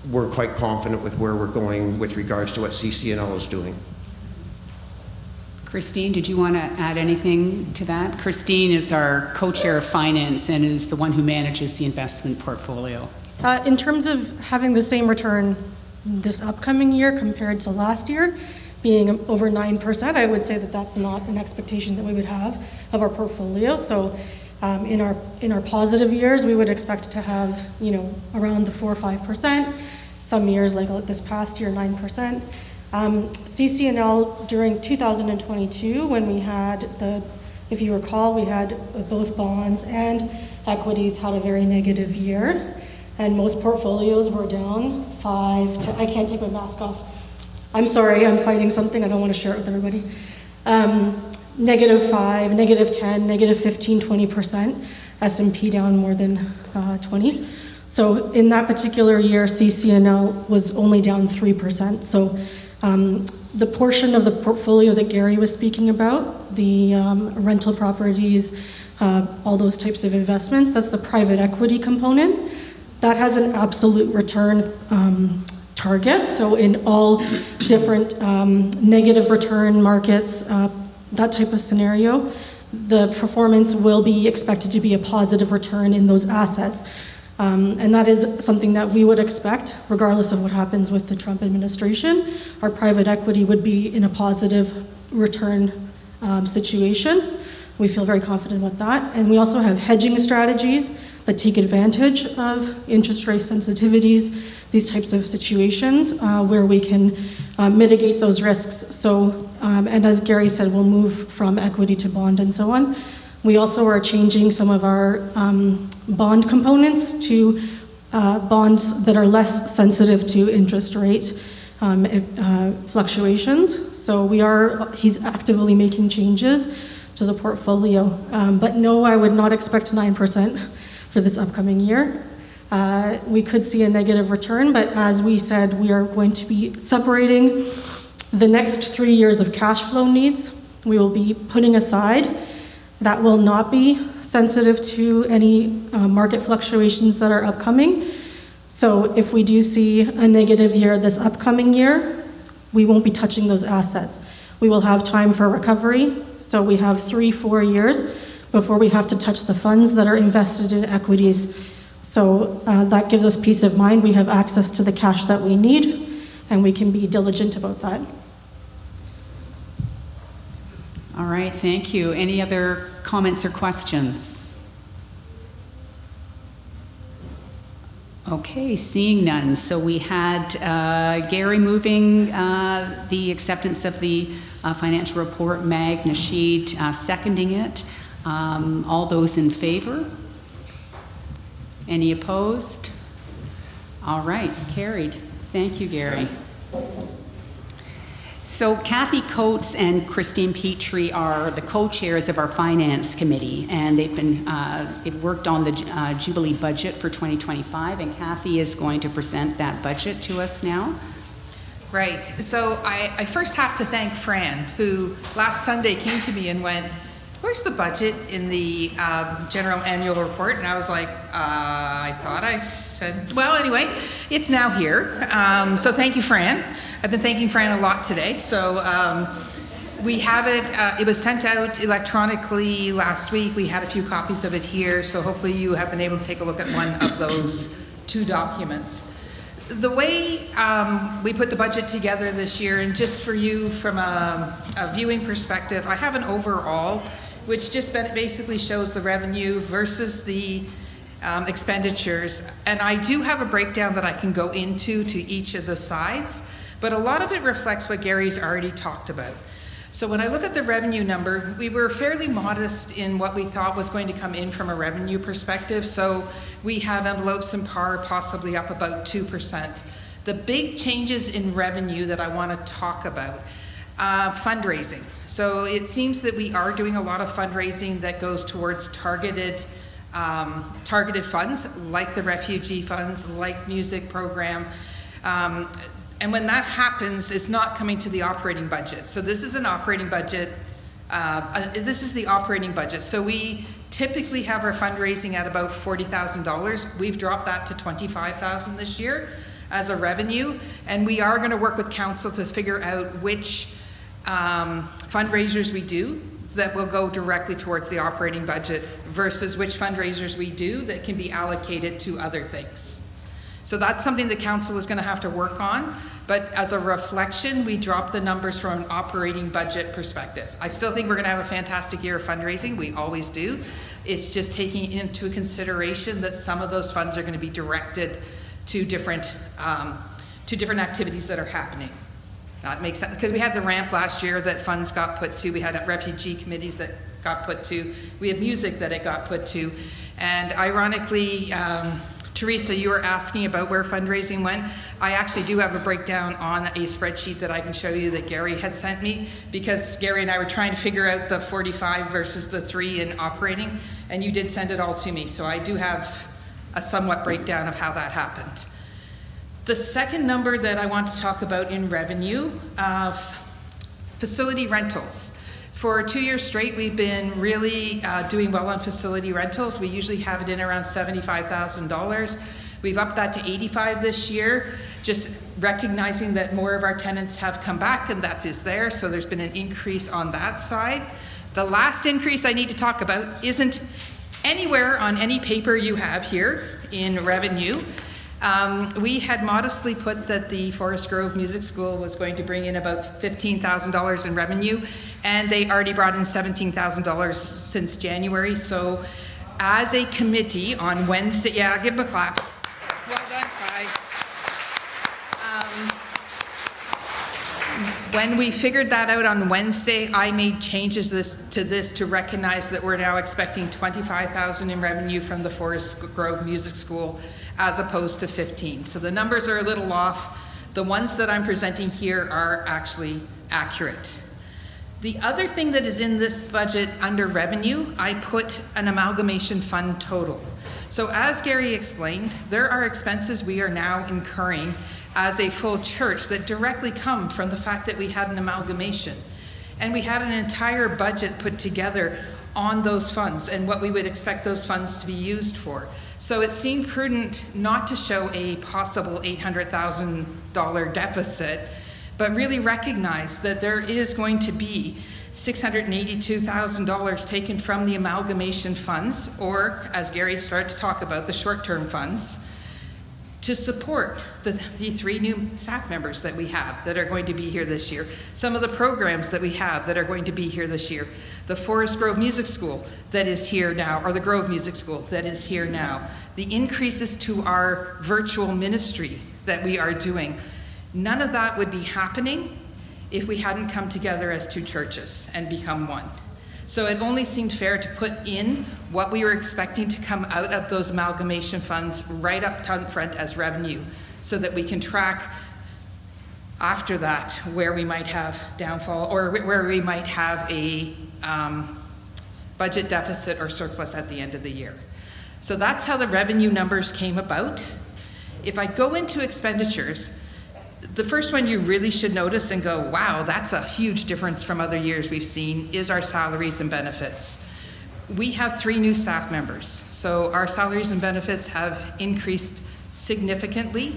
we're quite confident with where we're going with regards to what CCNL is doing. Christine, did you want to add anything to that? Christine is our co-chair of finance and is the one who manages the investment portfolio. In terms of having the same return this upcoming year compared to last year, being over 9%, I would say that that's not an expectation that we would have of our portfolio. So in our positive years, we would expect to have, you know, around the 4 or 5%. some years, like this past year, 9%. CCNL during 2022, when we had if you recall, we had both bonds and equities had a very negative year, and most portfolios were down 5 to, I can't take my mask off. I'm sorry, I'm fighting something, I don't want to share it with everybody. -5, -10, -15, 20%. S&P down more than 20. So in that particular year, CCNL was only down 3%. So the portion of the portfolio that Gary was speaking about, the rental properties, all those types of investments, that's the private equity component. That has an absolute return target. So in all different negative return markets, that type of scenario, the performance will be expected to be a positive return in those assets. And that is something that we would expect, regardless of what happens with the Trump administration. Our private equity would be in a positive return situation. We feel very confident about that. And we also have hedging strategies that take advantage of interest rate sensitivities, these types of situations where we can mitigate those risks. So, and as Gary said, we'll move from equity to bond and so on. We also are changing some of our bond components to bonds that are less sensitive to interest rate fluctuations. So he's actively making changes to the portfolio. But no, I would not expect 9% for this upcoming year. We could see a negative return, but as we said, we are going to be separating the next 3 years of cash flow needs. We will be putting aside. That will not be sensitive to any market fluctuations that are upcoming. So if we do see a negative year this upcoming year, we won't be touching those assets. We will have time for recovery. So we have 3-4 years before we have to touch the funds that are invested in equities. So that gives us peace of mind. We have access to the cash that we need, and we can be diligent about that. All right, thank you. Any other comments or questions? Okay, seeing none. So we had Gary moving the acceptance of the financial report, Mag Nasheed seconding it. All those in favor? Any opposed? All right, carried. Thank you, Gary. So Kathy Coates and Christine Petrie are the co-chairs of our Finance Committee, and they've worked on the Jubilee budget for 2025, and Kathy is going to present that budget to us now. Right. So I first have to thank Fran, who last Sunday came to me and went, "Where's the budget in the general annual report?" And I was like, I thought I said, well, anyway, it's now here. So thank you, Fran. I've been thanking Fran a lot today. So we have it. It was sent out electronically last week. We had a few copies of it here. So hopefully you have been able to take a look at one of those 2 documents. The way we put the budget together this year, and just for you from a viewing perspective, I have an overall, which just basically shows the revenue versus the expenditures. And I do have a breakdown that I can go into to each of the sides, but a lot of it reflects what Gary's already talked about. So when I look at the revenue number, we were fairly modest in what we thought was going to come in from a revenue perspective. So we have envelopes and par possibly up about 2%. The big changes in revenue that I want to talk about, fundraising. So it seems that we are doing a lot of fundraising that goes towards targeted funds, like the refugee funds, like music program. And when that happens, it's not coming to the operating budget. So this is an operating budget. This is the operating budget. So we typically have our fundraising at about $40,000. We've dropped that to $25,000 this year as a revenue. And we are going to work with council to figure out which fundraisers we do that will go directly towards the operating budget versus which fundraisers we do that can be allocated to other things. So that's something the council is going to have to work on, but as a reflection, we dropped the numbers from an operating budget perspective. I still think we're going to have a fantastic year of fundraising. We always do. It's just taking into consideration that some of those funds are going to be directed to different to different activities that are happening. That makes sense, because we had the ramp last year that funds got put to, we had refugee committees that got put to, we have music that it got put to, and ironically, Teresa, you were asking about where fundraising went. I actually do have a breakdown on a spreadsheet that I can show you that Gary had sent me, because Gary and I were trying to figure out the 45 versus the 3 in operating, and you did send it all to me, so I do have a somewhat breakdown of how that happened. The second number that I want to talk about in revenue, facility rentals. For 2 years straight, we've been really doing well on facility rentals. We usually have it in around $75,000. We've upped that to 85 this year, just recognizing that more of our tenants have come back and that is there, so there's been an increase on that side. The last increase I need to talk about isn't anywhere on any paper you have here in revenue. We had modestly put that the Forest Grove Music School was going to bring in about $15,000 in revenue, and they already brought in $17,000 since January. So as a committee on Wednesday, yeah, give them a clap. Well done, bye. When we figured that out on Wednesday, I made changes to this to recognize that we're now expecting $25,000 in revenue from the Forest Grove Music School as opposed to 15. So the numbers are a little off. The ones that I'm presenting here are actually accurate. The other thing that is in this budget under revenue, I put an amalgamation fund total. So as Gary explained, there are expenses we are now incurring as a full church that directly come from the fact that we had an amalgamation. And we had an entire budget put together on those funds and what we would expect those funds to be used for. So it seemed prudent not to show a possible $800,000 deficit, but really recognize that there is going to be $682,000 taken from the amalgamation funds, or as Gary started to talk about, the short-term funds, to support the 3 new staff members that we have that are going to be here this year, some of the programs that we have that are going to be here this year, the Forest Grove Music School that is here now, or the Grove Music School that is here now, the increases to our virtual ministry that we are doing. None of that would be happening if we hadn't come together as 2 churches and become one. So it only seemed fair to put in what we were expecting to come out of those amalgamation funds right up front as revenue, so that we can track after that where we might have downfall or where we might have a budget deficit or surplus at the end of the year. So that's how the revenue numbers came about. If I go into expenditures, the first one you really should notice and go, wow, that's a huge difference from other years we've seen, is our salaries and benefits. We have 3 new staff members, so our salaries and benefits have increased significantly.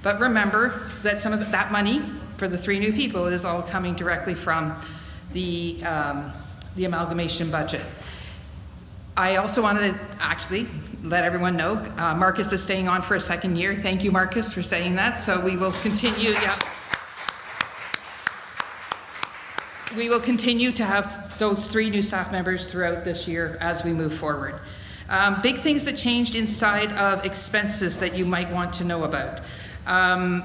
But remember that some of that money for the 3 new people is all coming directly from the amalgamation budget. I also wanted to actually let everyone know, Marcus is staying on for a 2nd year. Thank you, Marcus, for saying that. So we will continue, yeah. We will continue to have those 3 new staff members throughout this year as we move forward. Big things that changed inside of expenses that you might want to know about. And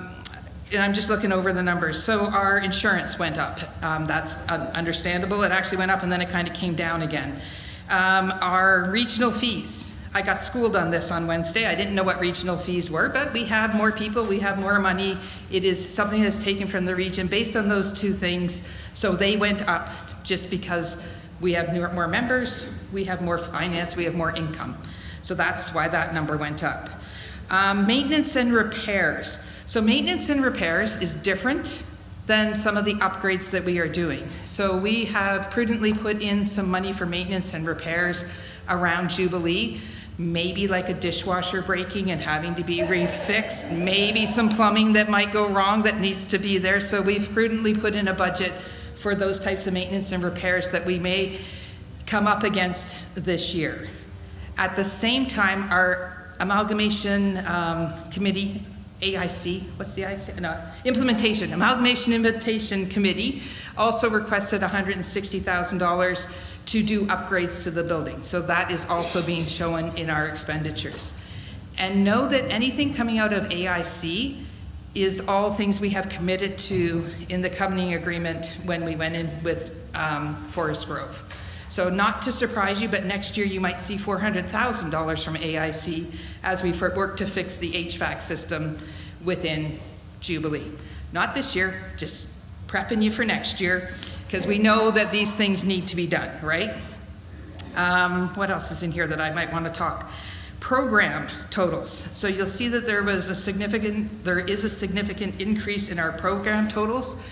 I'm just looking over the numbers. So our insurance went up. That's understandable. It actually went up and then it kind of came down again. Our regional fees. I got schooled on this on Wednesday. I didn't know what regional fees were, but we have more people, we have more money. It is something that's taken from the region based on those 2 things. So they went up just because we have more members, we have more finance, we have more income. So that's why that number went up. Maintenance and repairs. So maintenance and repairs is different than some of the upgrades that we are doing. So we have prudently put in some money for maintenance and repairs around Jubilee, maybe like a dishwasher breaking and having to be refixed, maybe some plumbing that might go wrong that needs to be there. So we've prudently put in a budget for those types of maintenance and repairs that we may come up against this year. At the same time, our amalgamation committee, AIC, what's the AIC? No, implementation, Amalgamation Implementation Committee also requested $160,000 to do upgrades to the building. So that is also being shown in our expenditures. And know that anything coming out of AIC is all things we have committed to in the covenant agreement when we went in with Forest Grove. So not to surprise you, but next year you might see $400,000 from AIC as we work to fix the HVAC system within Jubilee. Not this year, just prepping you for next year, because we know that these things need to be done, right? What else is in here that I might want to talk? Program totals. So you'll see that there is a significant increase in our program totals.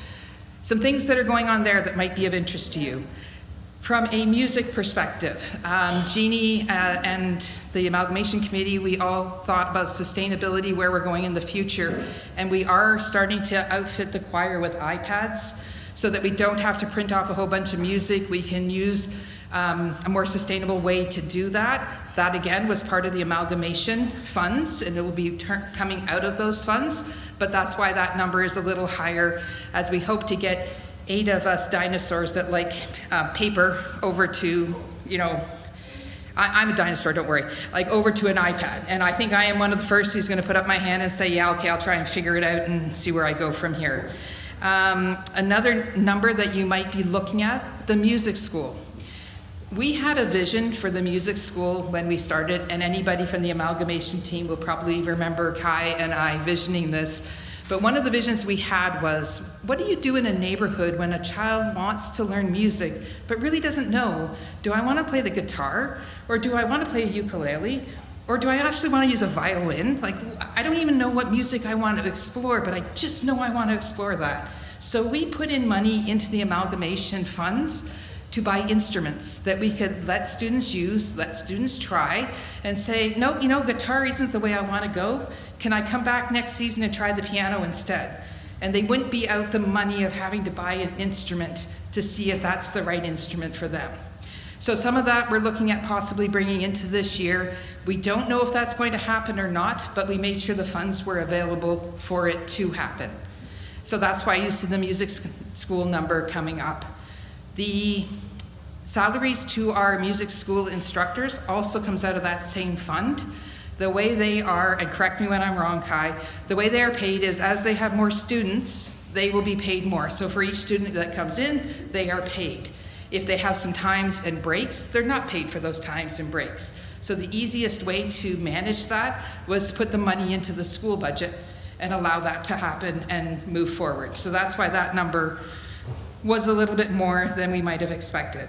Some things that are going on there that might be of interest to you. From a music perspective, Jeannie and the Amalgamation Committee, we all thought about sustainability, where we're going in the future, and we are starting to outfit the choir with iPads so that we don't have to print off a whole bunch of music. We can use a more sustainable way to do that. That again was part of the amalgamation funds, and it will be coming out of those funds, but that's why that number is a little higher, as we hope to get 8 of us dinosaurs that like paper over to, you know, I'm a dinosaur, don't worry, like over to an iPad. And I think I am one of the first who's going to put up my hand and say, yeah, okay, I'll try and figure it out and see where I go from here. Another number that you might be looking at, the music school. We had a vision for the music school when we started, and anybody from the amalgamation team will probably remember Kai and I visioning this. But one of the visions we had was, what do you do in a neighborhood when a child wants to learn music, but really doesn't know, do I want to play the guitar, or do I want to play a ukulele, or do I actually want to use a violin? Like, I don't even know what music I want to explore, but I just know I want to explore that. So we put in money into the amalgamation funds to buy instruments that we could let students use, let students try, and say, no, you know, guitar isn't the way I want to go. Can I come back next season and try the piano instead? And they wouldn't be out the money of having to buy an instrument to see if that's the right instrument for them. So some of that we're looking at possibly bringing into this year. We don't know if that's going to happen or not, but we made sure the funds were available for it to happen. So that's why you see the music school number coming up. The salaries to our music school instructors also comes out of that same fund. The way they are, and correct me when I'm wrong, Kai, the way they are paid is as they have more students, they will be paid more. So for each student that comes in, they are paid. If they have some times and breaks, they're not paid for those times and breaks. So the easiest way to manage that was to put the money into the school budget and allow that to happen and move forward. So that's why that number was a little bit more than we might have expected.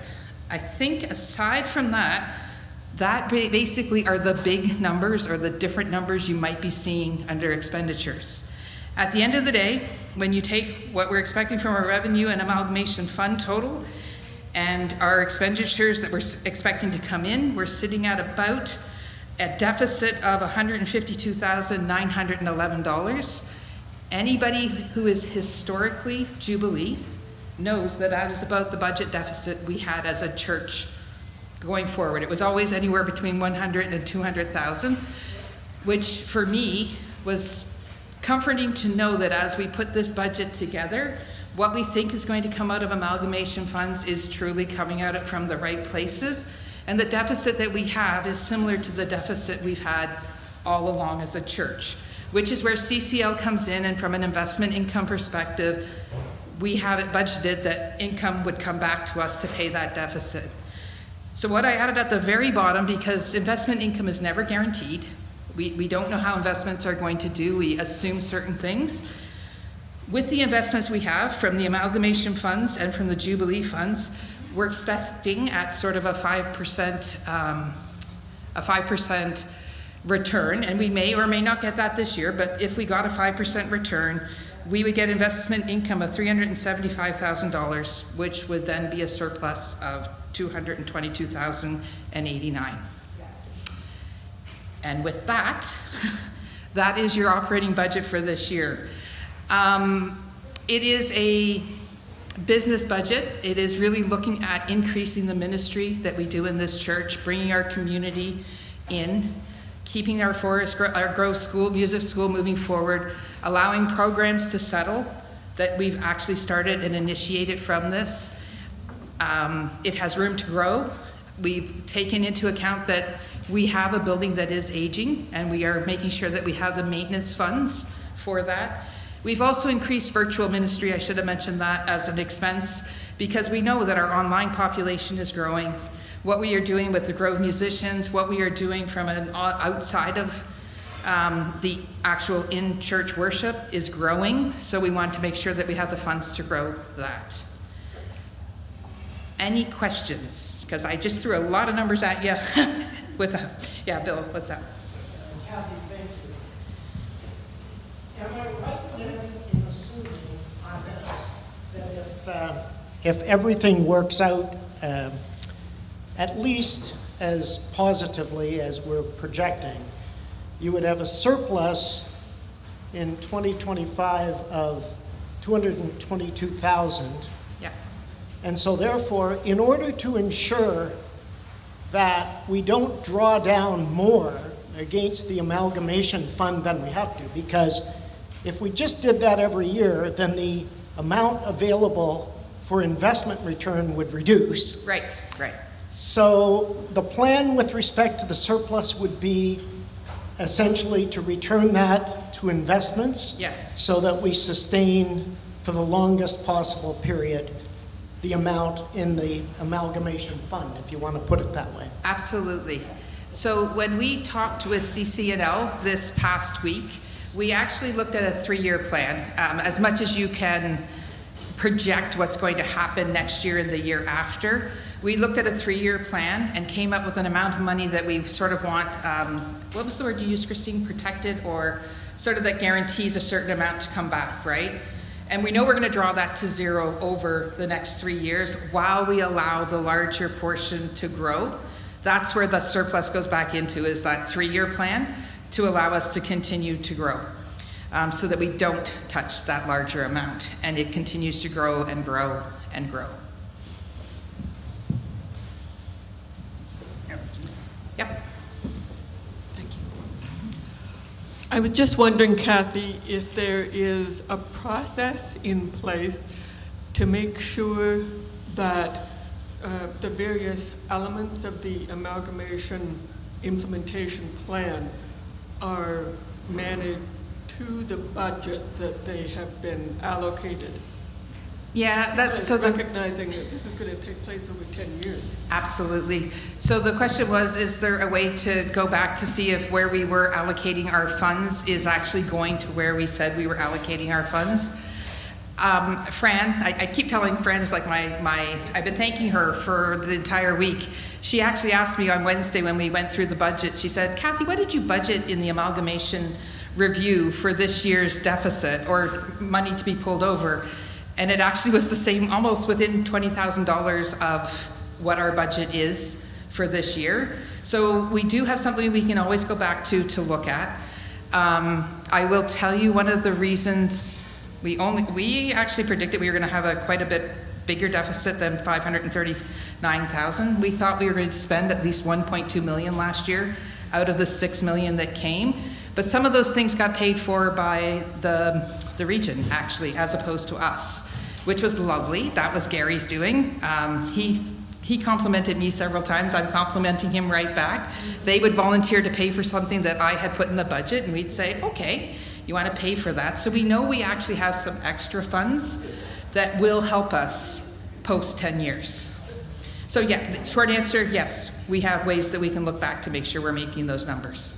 I think aside from that, that basically are the big numbers or the different numbers you might be seeing under expenditures. At the end of the day, when you take what we're expecting from our revenue and amalgamation fund total and our expenditures that we're expecting to come in, we're sitting at about a deficit of $152,911. Anybody who is historically Jubilee knows that that is about the budget deficit we had as a church going forward. It was always anywhere between 100 and 200,000, which for me was comforting to know that as we put this budget together, what we think is going to come out of amalgamation funds is truly coming out from the right places. And the deficit that we have is similar to the deficit we've had all along as a church, which is where CCL comes in, and from an investment income perspective, we have it budgeted that income would come back to us to pay that deficit. So what I added at the very bottom, because investment income is never guaranteed, we don't know how investments are going to do, we assume certain things. With the investments we have from the amalgamation funds and from the Jubilee funds, we're expecting at sort of a 5% return, and we may or may not get that this year, but if we got a 5% return, we would get investment income of $375,000, which would then be a surplus of $222,089. And with that, that is your operating budget for this year. It is a business budget. It is really looking at increasing the ministry that we do in this church, bringing our community in, keeping our Grove School, music school moving forward, allowing programs to settle that we've actually started and initiated from this. It has room to grow. We've taken into account that we have a building that is aging, and we are making sure that we have the maintenance funds for that. We've also increased virtual ministry, I should have mentioned that, as an expense, because we know that our online population is growing. What we are doing with the Grove musicians, what we are doing from an outside of the actual in-church worship is growing, so we want to make sure that we have the funds to grow that. Any questions? Because I just threw a lot of numbers at you. Yeah, Bill, what's up? Kathy, thank you. Am I right then in assuming on this that if everything works out at least as positively as we're projecting, you would have a surplus in 2025 of 222,000. Yeah. And so therefore, in order to ensure that we don't draw down more against the amalgamation fund than we have to, because if we just did that every year, then the amount available for investment return would reduce. Right, right. So the plan with respect to the surplus would be essentially to return that to investments. Yes. So that we sustain for the longest possible period the amount in the amalgamation fund, if you want to put it that way. Absolutely. So when we talked with CCNL this past week, we actually looked at a 3-year plan. As much as you can project what's going to happen next year and the year after, we looked at a 3-year plan and came up with an amount of money that we sort of want, what was the word you used, Christine? Protected, or sort of that guarantees a certain amount to come back, right? And we know we're going to draw that to zero over the next 3 years while we allow the larger portion to grow. That's where the surplus goes back into, is that 3-year plan to allow us to continue to grow, so that we don't touch that larger amount and it continues to grow and grow and grow. Yep. I was just wondering, Kathy, if there is a process in place to make sure that the various elements of the amalgamation implementation plan are managed to the budget that they have been allocated. Yeah, recognizing that this is going to take place over 10 years. Absolutely. So the question was, is there a way to go back to see if where we were allocating our funds is actually going to where we said we were allocating our funds? Fran, I keep telling Fran is like I've been thanking her for the entire week. She actually asked me on Wednesday when we went through the budget, she said, Kathy, what did you budget in the amalgamation review for this year's deficit or money to be pulled over? And it actually was the same, almost within $20,000 of what our budget is for this year. So we do have something we can always go back to look at. I will tell you one of the reasons we actually predicted we were going to have quite a bit bigger deficit than 539,000. We thought we were going to spend at least 1.2 million last year out of the 6 million that came. But some of those things got paid for by the region, actually, as opposed to us, which was lovely. That was Gary's doing. He complimented me several times. I'm complimenting him right back. They would volunteer to pay for something that I had put in the budget, and we'd say, okay, you want to pay for that? So we know we actually have some extra funds that will help us post 10 years. So yeah, the short answer, yes, we have ways that we can look back to make sure we're making those numbers.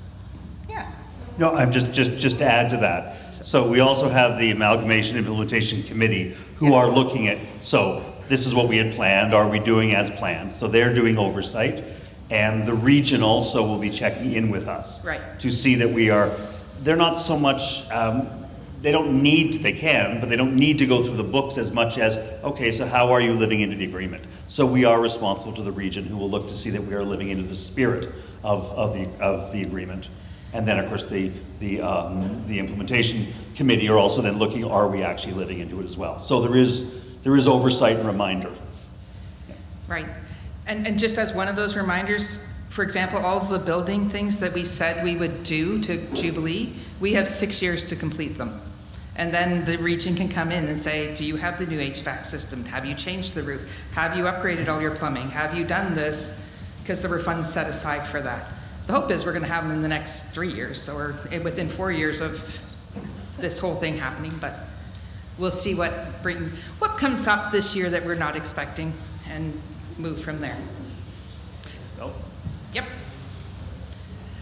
Yeah. No, I'm just to add to that. So we also have the Amalgamation Implementation Committee who are looking at, so this is what we had planned, are we doing as planned? So they're doing oversight, and the region also will be checking in with us. Right. To see that we are, they're not so much, they can, but they don't need to go through the books as much as, okay, so how are you living into the agreement? So we are responsible to the region who will look to see that we are living into the spirit of the agreement. And then, of course, the implementation committee are also then looking, are we actually living into it as well? So there is oversight and reminder. Yeah. Right. And just as one of those reminders, for example, all of the building things that we said we would do to Jubilee, we have 6 years to complete them. And then the region can come in and say, do you have the new HVAC system? Have you changed the roof? Have you upgraded all your plumbing? Have you done this? Because there were funds set aside for that. The hope is we're going to have them in the next 3 years or within 4 years of this whole thing happening, but we'll see what comes up this year that we're not expecting and move from there. Nope. Yep.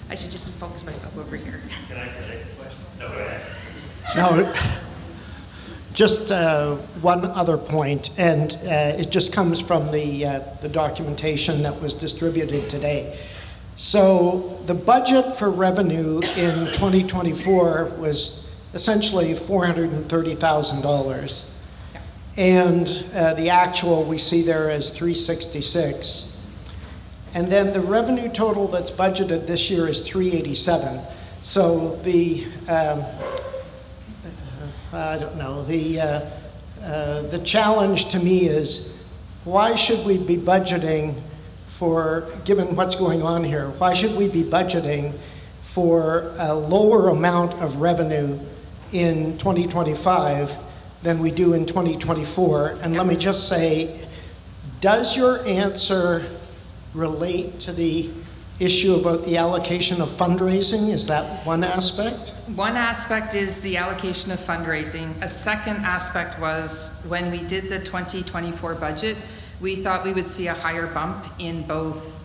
I should just focus myself over here. Can I take a question? No, go ahead. No, just one other point, and it just comes from the documentation that was distributed today. So the budget for revenue in 2024 was essentially $430,000. And the actual we see there as 366. And then the revenue total that's budgeted this year is 387. So the, I don't know, the challenge to me is why should we be budgeting for, given what's going on here, why should we be budgeting for a lower amount of revenue in 2025 than we do in 2024? And let me just say, does your answer relate to the issue about the allocation of fundraising? Is that one aspect? One aspect is the allocation of fundraising. A second aspect was when we did the 2024 budget, we thought we would see a higher bump in both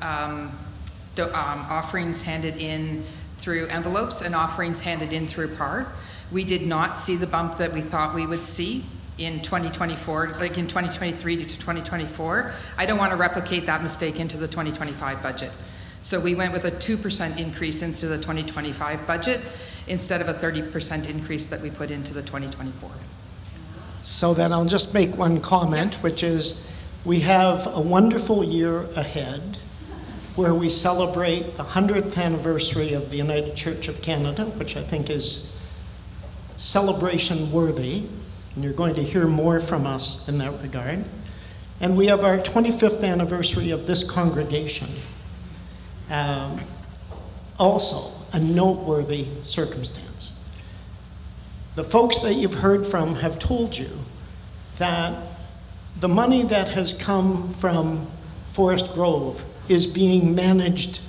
offerings handed in through envelopes and offerings handed in through PAR. We did not see the bump that we thought we would see in 2024, like in 2023 to 2024. I don't want to replicate that mistake into the 2025 budget. So we went with a 2% increase into the 2025 budget instead of a 30% increase that we put into the 2024. So then I'll just make one comment, which is we have a wonderful year ahead where we celebrate the 100th anniversary of the United Church of Canada, which I think is celebration worthy, and you're going to hear more from us in that regard. And we have our 25th anniversary of this congregation. Also a noteworthy circumstance. The folks that you've heard from have told you that the money that has come from Forest Grove is being managed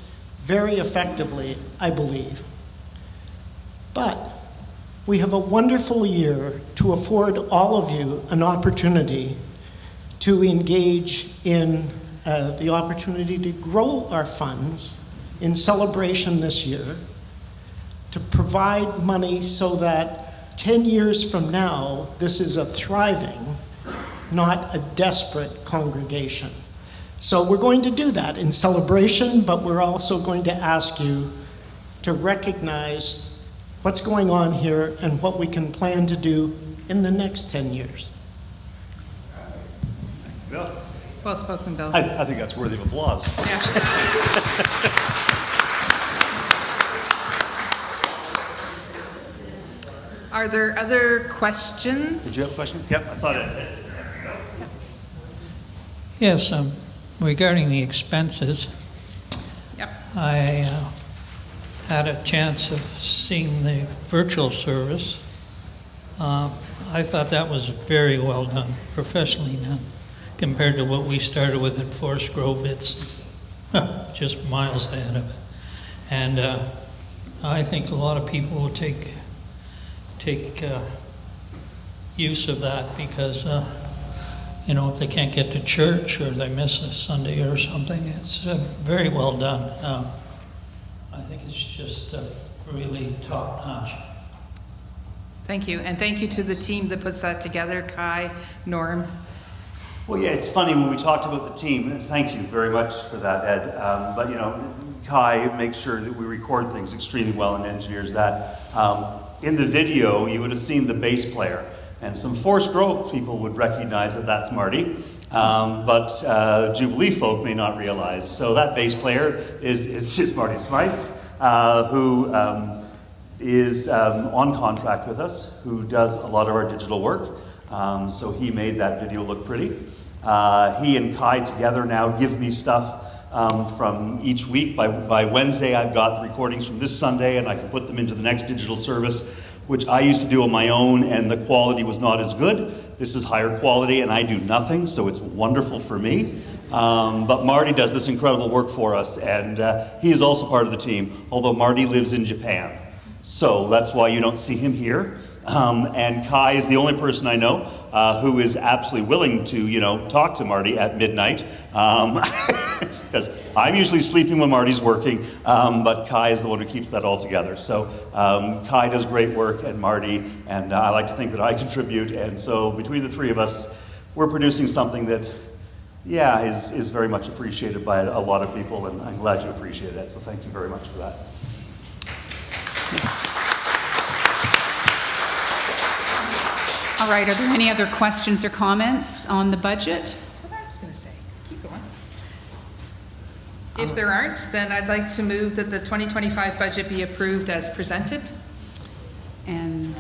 very effectively, I believe. But we have a wonderful year to afford all of you an opportunity to engage in the opportunity to grow our funds in celebration this year, to provide money so that 10 years from now, this is a thriving, not a desperate congregation. So we're going to do that in celebration, but we're also going to ask you to recognize what's going on here and what we can plan to do in the next 10 years. Bill. Well spoken, Bill. I think that's worthy of applause. Yeah. Are there other questions? Did you have a question? Yep, I thought it. Yes, regarding the expenses. Yep. I had a chance of seeing the virtual service. I thought that was very well done, professionally done, compared to what we started with at Forest Grove. It's just miles ahead of it. And I think a lot of people will take use of that because, you know, if they can't get to church or they miss a Sunday or something, it's very well done. I think it's just really top notch. Thank you, and thank you to the team that puts that together, Kai, Norm. Well, yeah, it's funny when we talked about the team, and thank you very much for that, Ed. But, you know, Kai makes sure that we record things extremely well and engineers that. In the video, you would have seen the bass player, and some Forest Grove people would recognize that that's Marty, but Jubilee folk may not realize. So that bass player is Marty Smythe, who is on contract with us, who does a lot of our digital work. So he made that video look pretty. He and Kai together now give me stuff from each week. By Wednesday, I've got the recordings from this Sunday, and I can put them into the next digital service, which I used to do on my own, and the quality was not as good. This is higher quality, and I do nothing, so it's wonderful for me. But Marty does this incredible work for us, and he is also part of the team, although Marty lives in Japan. So that's why you don't see him here. And Kai is the only person I know who is absolutely willing to, talk to Marty at midnight. Because I'm usually sleeping when Marty's working, but Kai is the one who keeps that all together. So Kai does great work, and Marty, and I like to think that I contribute. And so between the three of us, we're producing something that, is very much appreciated by a lot of people, and I'm glad you appreciate it. So thank you very much for that. All right, are there any other questions or comments on the budget? That's what I was going to say. Keep going. If there aren't, then I'd like to move that the 2025 budget be approved as presented. And,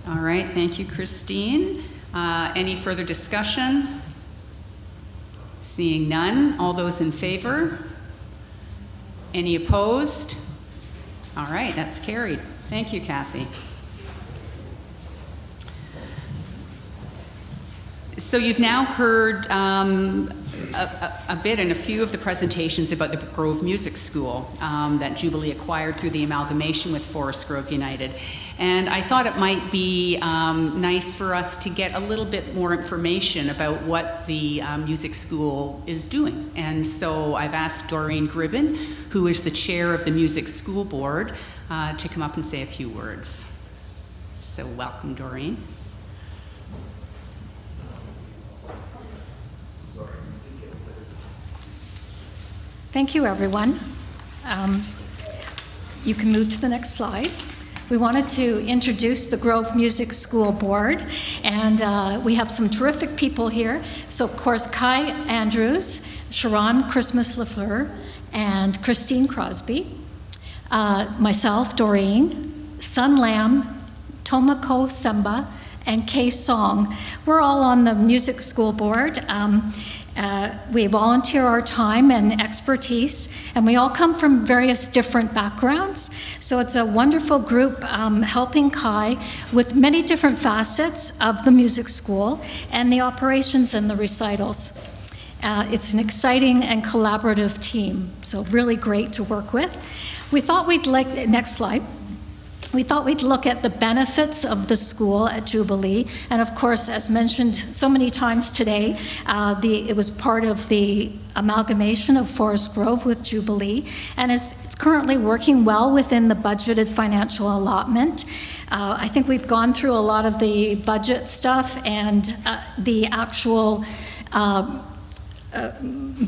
all right, thank you, Christine. Any further discussion? Seeing none, all those in favor? Any opposed? All right, that's carried. Thank you, Kathy. So you've now heard a bit in a few of the presentations about the Grove Music School that Jubilee acquired through the amalgamation with Forest Grove United. And I thought it might be nice for us to get a little bit more information about what the music school is doing. And so I've asked Doreen Gribben, who is the chair of the Music School Board, to come up and say a few words. So welcome, Doreen. Thank you, everyone. You can move to the next slide. We wanted to introduce the Grove Music School Board, and we have some terrific people here. So, of course, Kai Andrews, Sharon Christmas Lafleur, and Christine Crosby, myself, Doreen, Sun Lam, Tomoko Semba, and Kay Song. We're all on the Music School Board. We volunteer our time and expertise, and we all come from various different backgrounds. So it's a wonderful group helping Kai with many different facets of the music school and the operations and the recitals. It's an exciting and collaborative team, so really great to work with. We thought next slide. We thought we'd look at the benefits of the school at Jubilee, and of course, as mentioned so many times today, it was part of the amalgamation of Forest Grove with Jubilee, and it's currently working well within the budgeted financial allotment. I think we've gone through a lot of the budget stuff and the actual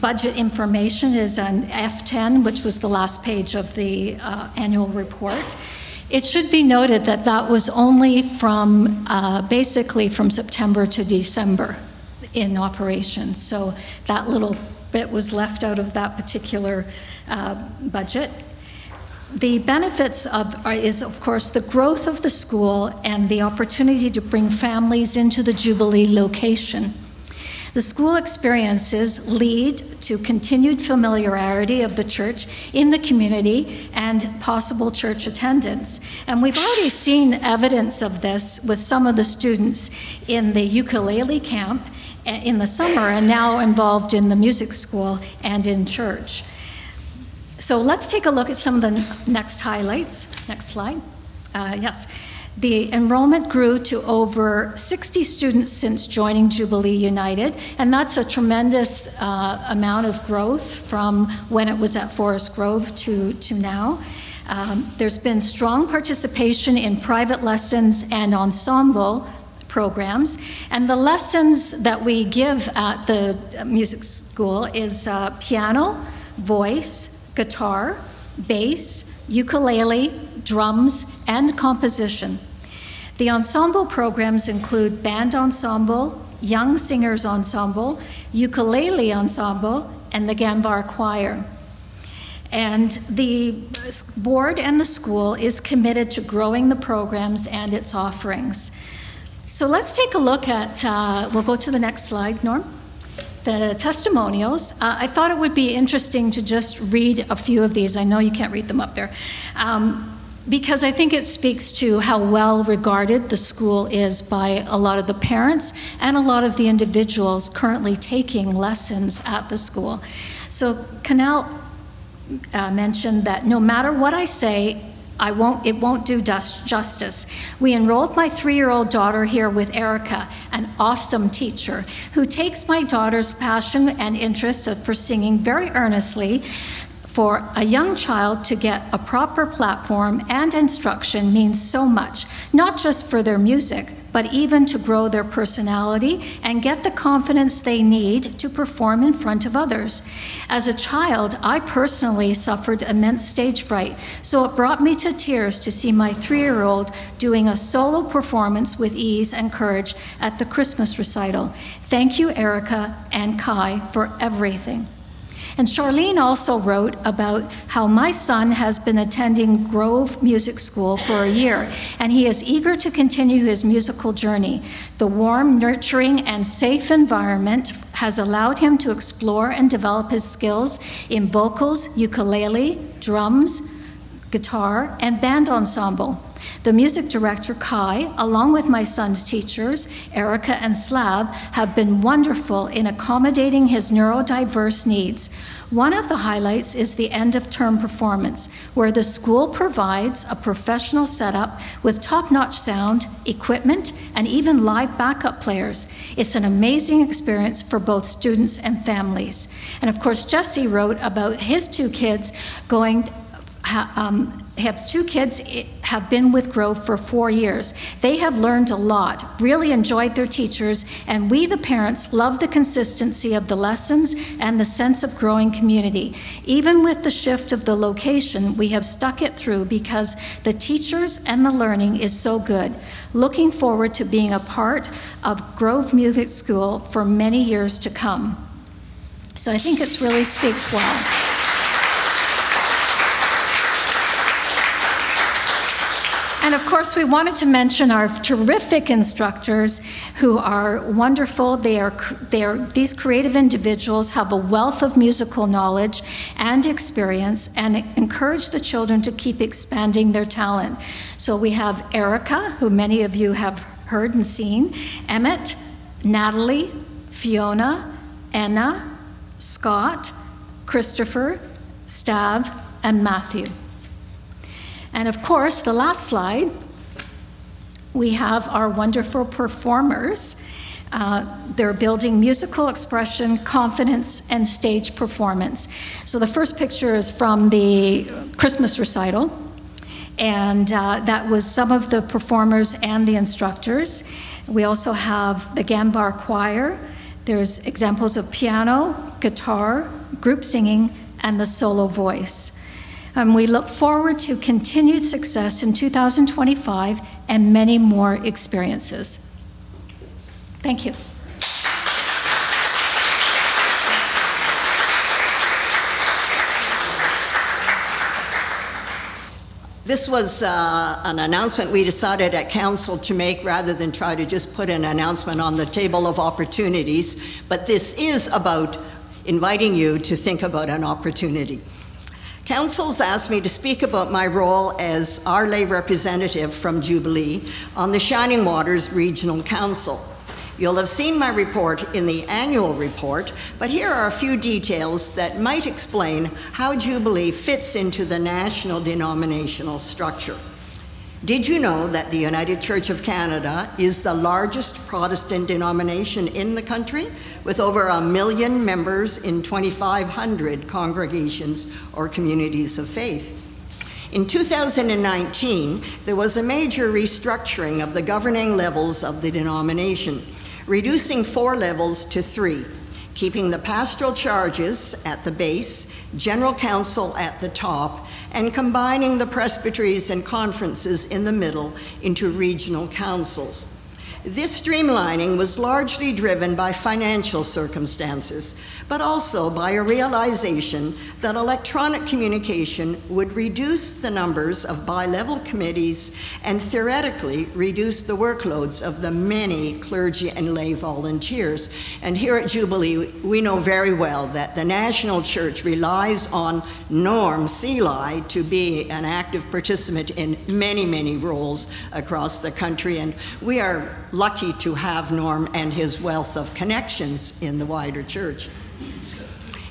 budget information is on F10, which was the last page of the annual report. It should be noted that that was only from, basically from September to December in operation. So that little bit was left out of that particular budget. The benefits is, of course, the growth of the school and the opportunity to bring families into the Jubilee location. The school experiences lead to continued familiarity of the church in the community and possible church attendance. And we've already seen evidence of this with some of the students in the ukulele camp in the summer and now involved in the music school and in church. So let's take a look at some of the next highlights. Next slide. Yes. The enrollment grew to over 60 students since joining Jubilee United, and that's a tremendous amount of growth from when it was at Forest Grove to now. There's been strong participation in private lessons and ensemble programs, and the lessons that we give at the music school is piano, voice, guitar, bass, ukulele, drums, and composition. The ensemble programs include band ensemble, young singers ensemble, ukulele ensemble, and the Ganbar choir. And the board and the school is committed to growing the programs and its offerings. So let's take a look at, we'll go to the next slide, Norm. The testimonials. I thought it would be interesting to just read a few of these. I know you can't read them up there. Because I think it speaks to how well regarded the school is by a lot of the parents and a lot of the individuals currently taking lessons at the school. So Canal mentioned that no matter what I say, It won't do justice. We enrolled my 3-year-old daughter here with Erica, an awesome teacher, who takes my daughter's passion and interest for singing very earnestly. For a young child to get a proper platform and instruction means so much, not just for their music, but even to grow their personality and get the confidence they need to perform in front of others. As a child, I personally suffered immense stage fright, so it brought me to tears to see my 3-year-old doing a solo performance with ease and courage at the Christmas recital. Thank you, Erica and Kai, for everything. And Charlene also wrote about how my son has been attending Grove Music School for a year, and he is eager to continue his musical journey. The warm, nurturing, and safe environment has allowed him to explore and develop his skills in vocals, ukulele, drums, guitar, and band ensemble. The music director, Kai, along with my son's teachers, Erica and Slab, have been wonderful in accommodating his neurodiverse needs. One of the highlights is the end-of-term performance, where the school provides a professional setup with top-notch sound, equipment, and even live backup players. It's an amazing experience for both students and families. And of course, Jesse wrote about his 2 kids have been with Grove for 4 years. They have learned a lot, really enjoyed their teachers, and we, the parents, love the consistency of the lessons and the sense of growing community. Even with the shift of the location, we have stuck it through because the teachers and the learning is so good. Looking forward to being a part of Grove Music School for many years to come. So I think it really speaks well. And of course, we wanted to mention our terrific instructors who are wonderful. These creative individuals have a wealth of musical knowledge and experience and encourage the children to keep expanding their talent. So we have Erica, who many of you have heard and seen, Emmett, Natalie, Fiona, Anna, Scott, Christopher, Stav, and Matthew. And of course, the last slide, we have our wonderful performers. They're building musical expression, confidence, and stage performance. So the first picture is from the Christmas recital, and that was some of the performers and the instructors. We also have the Gambar Choir. There's examples of piano, guitar, group singing, and the solo voice. We look forward to continued success in 2025 and many more experiences. Thank you. This was an announcement we decided at council to make rather than try to just put an announcement on the table of opportunities, but this is about inviting you to think about an opportunity. Council's asked me to speak about my role as our lay representative from Jubilee on the Shining Waters Regional Council. You'll have seen my report in the annual report, but here are a few details that might explain how Jubilee fits into the national denominational structure. Did you know that the United Church of Canada is the largest Protestant denomination in the country, with over 1 million members in 2,500 congregations or communities of faith? In 2019, there was a major restructuring of the governing levels of the denomination, reducing 4 levels to 3, keeping the pastoral charges at the base, general council at the top, and combining the presbyteries and conferences in the middle into regional councils. This streamlining was largely driven by financial circumstances, but also by a realization that electronic communication would reduce the numbers of bi-level committees and theoretically reduce the workloads of the many clergy and lay volunteers. And here at Jubilee, we know very well that the national church relies on Norm Seeley to be an active participant in many, many roles across the country, and we are lucky to have Norm and his wealth of connections in the wider church.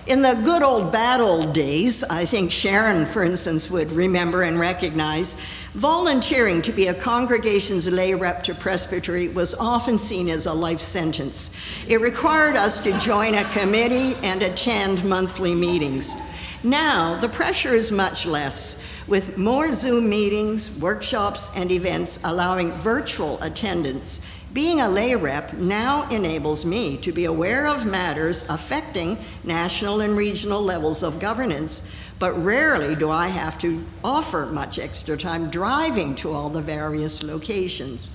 In the good old bad old days, I think Sharon, for instance, would remember and recognize, volunteering to be a congregation's lay rep to presbytery was often seen as a life sentence. It required us to join a committee and attend monthly meetings. Now, the pressure is much less, with more Zoom meetings, workshops, and events allowing virtual attendance. Being a lay rep now enables me to be aware of matters affecting national and regional levels of governance, but rarely do I have to offer much extra time driving to all the various locations.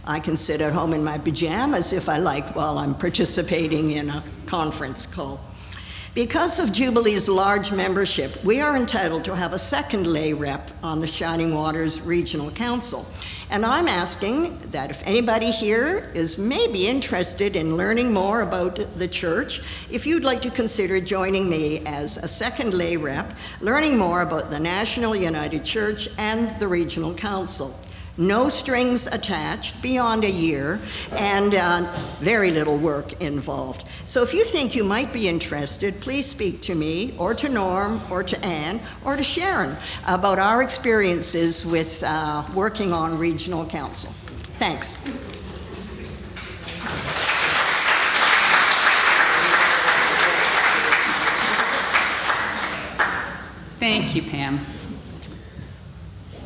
I can sit at home in my pajamas if I like while I'm participating in a conference call. Because of Jubilee's large membership, we are entitled to have a second lay rep on the Shining Waters Regional Council. And I'm asking that if anybody here is maybe interested in learning more about the church, if you'd like to consider joining me as a second lay rep, learning more about the National United Church and the Regional Council. No strings attached, beyond a year, and very little work involved. So if you think you might be interested, please speak to me, or to Norm, or to Anne, or to Sharon about our experiences with working on Regional Council. Thanks. Thank you, Pam.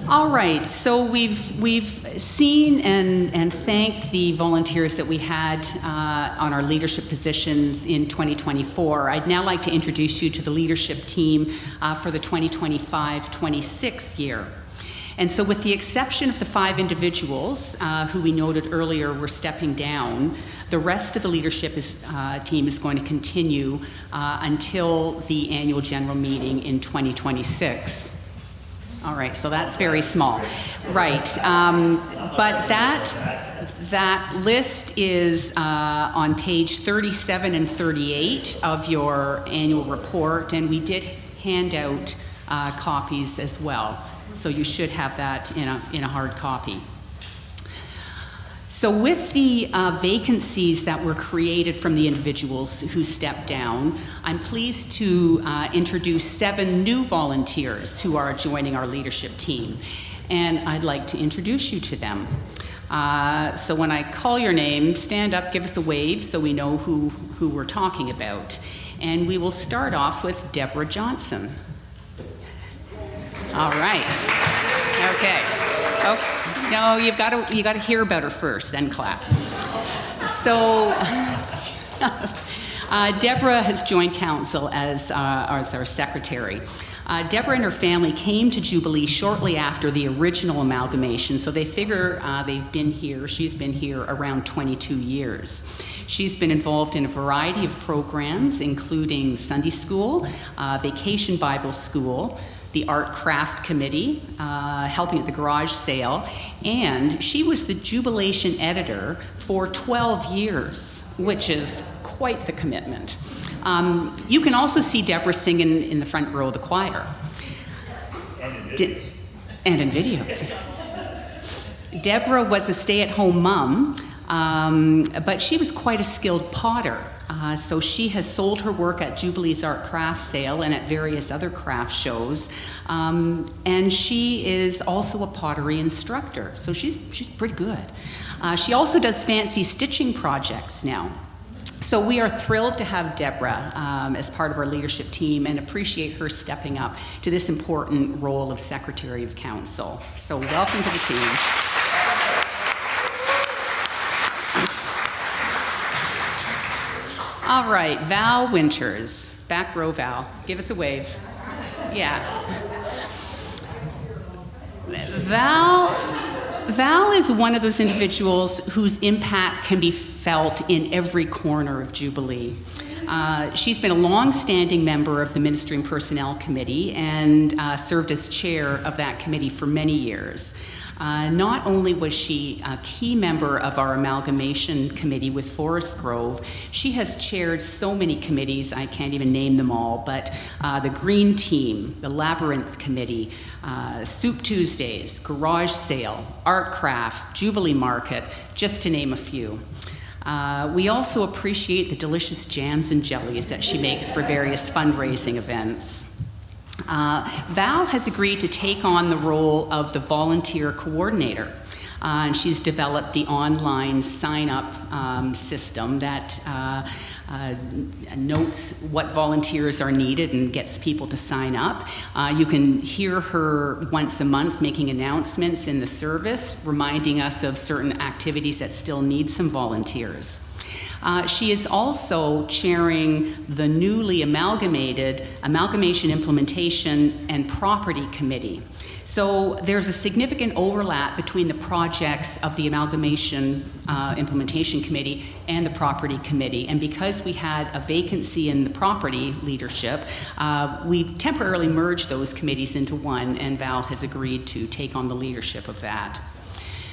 All right, so we've seen and thanked the volunteers that we had on our leadership positions in 2024. I'd now like to introduce you to the leadership team for the 2025-26 year. And so with the exception of the 5 individuals who we noted earlier were stepping down, the rest of the leadership team is going to continue until the annual general meeting in 2026. All right, so that's very small. Right, but that list is on page 37 and 38 of your annual report, and we did hand out copies as well. So you should have that in a hard copy. So with the vacancies that were created from the individuals who stepped down, I'm pleased to introduce 7 new volunteers who are joining our leadership team. And I'd like to introduce you to them. So when I call your name, stand up, give us a wave so we know who we're talking about. And we will start off with Deborah Johnson. All right. Okay. No, you got to hear about her first, then clap. So, Deborah has joined council as our secretary. Deborah and her family came to Jubilee shortly after the original amalgamation, so they figure she's been here around 22 years. She's been involved in a variety of programs, including Sunday school, Vacation Bible School, the Art Craft Committee, helping at the garage sale, and she was the Jubilation editor for 12 years, which is quite the commitment. You can also see Deborah singing in the front row of the choir. And in videos. Deborah was a stay-at-home mom, but she was quite a skilled potter. So she has sold her work at Jubilee's Art Craft Sale and at various other craft shows. And she is also a pottery instructor, so she's pretty good. She also does fancy stitching projects now. So we are thrilled to have Deborah as part of our leadership team and appreciate her stepping up to this important role of Secretary of Council. So welcome to the team. All right, Val Winters, back row Val, give us a wave. Yeah. Val is one of those individuals whose impact can be felt in every corner of Jubilee. She's been a long-standing member of the Ministry and Personnel Committee and served as chair of that committee for many years. Not only was she a key member of our amalgamation committee with Forest Grove, she has chaired so many committees, I can't even name them all, but the Green Team, the Labyrinth Committee, Soup Tuesdays, Garage Sale, Art Craft, Jubilee Market, just to name a few. We also appreciate the delicious jams and jellies that she makes for various fundraising events. Val has agreed to take on the role of the volunteer coordinator. And she's developed the online sign-up system that notes what volunteers are needed and gets people to sign up. You can hear her once a month making announcements in the service, reminding us of certain activities that still need some volunteers. She is also chairing the newly amalgamated Amalgamation Implementation and Property Committee. So there's a significant overlap between the projects of the Amalgamation Implementation Committee and the Property Committee. And because we had a vacancy in the property leadership, we temporarily merged those committees into one, and Val has agreed to take on the leadership of that.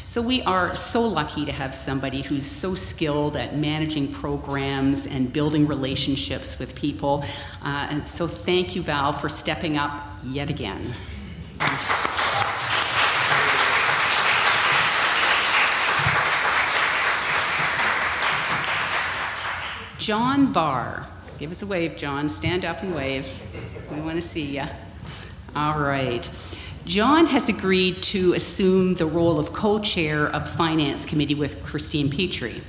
So we are so lucky to have somebody who's so skilled at managing programs and building relationships with people. And so thank you, Val, for stepping up yet again. John Barr. Give us a wave, John. Stand up and wave. We want to see you. All right. John has agreed to assume the role of co-chair of the Finance Committee with Christine Petrie.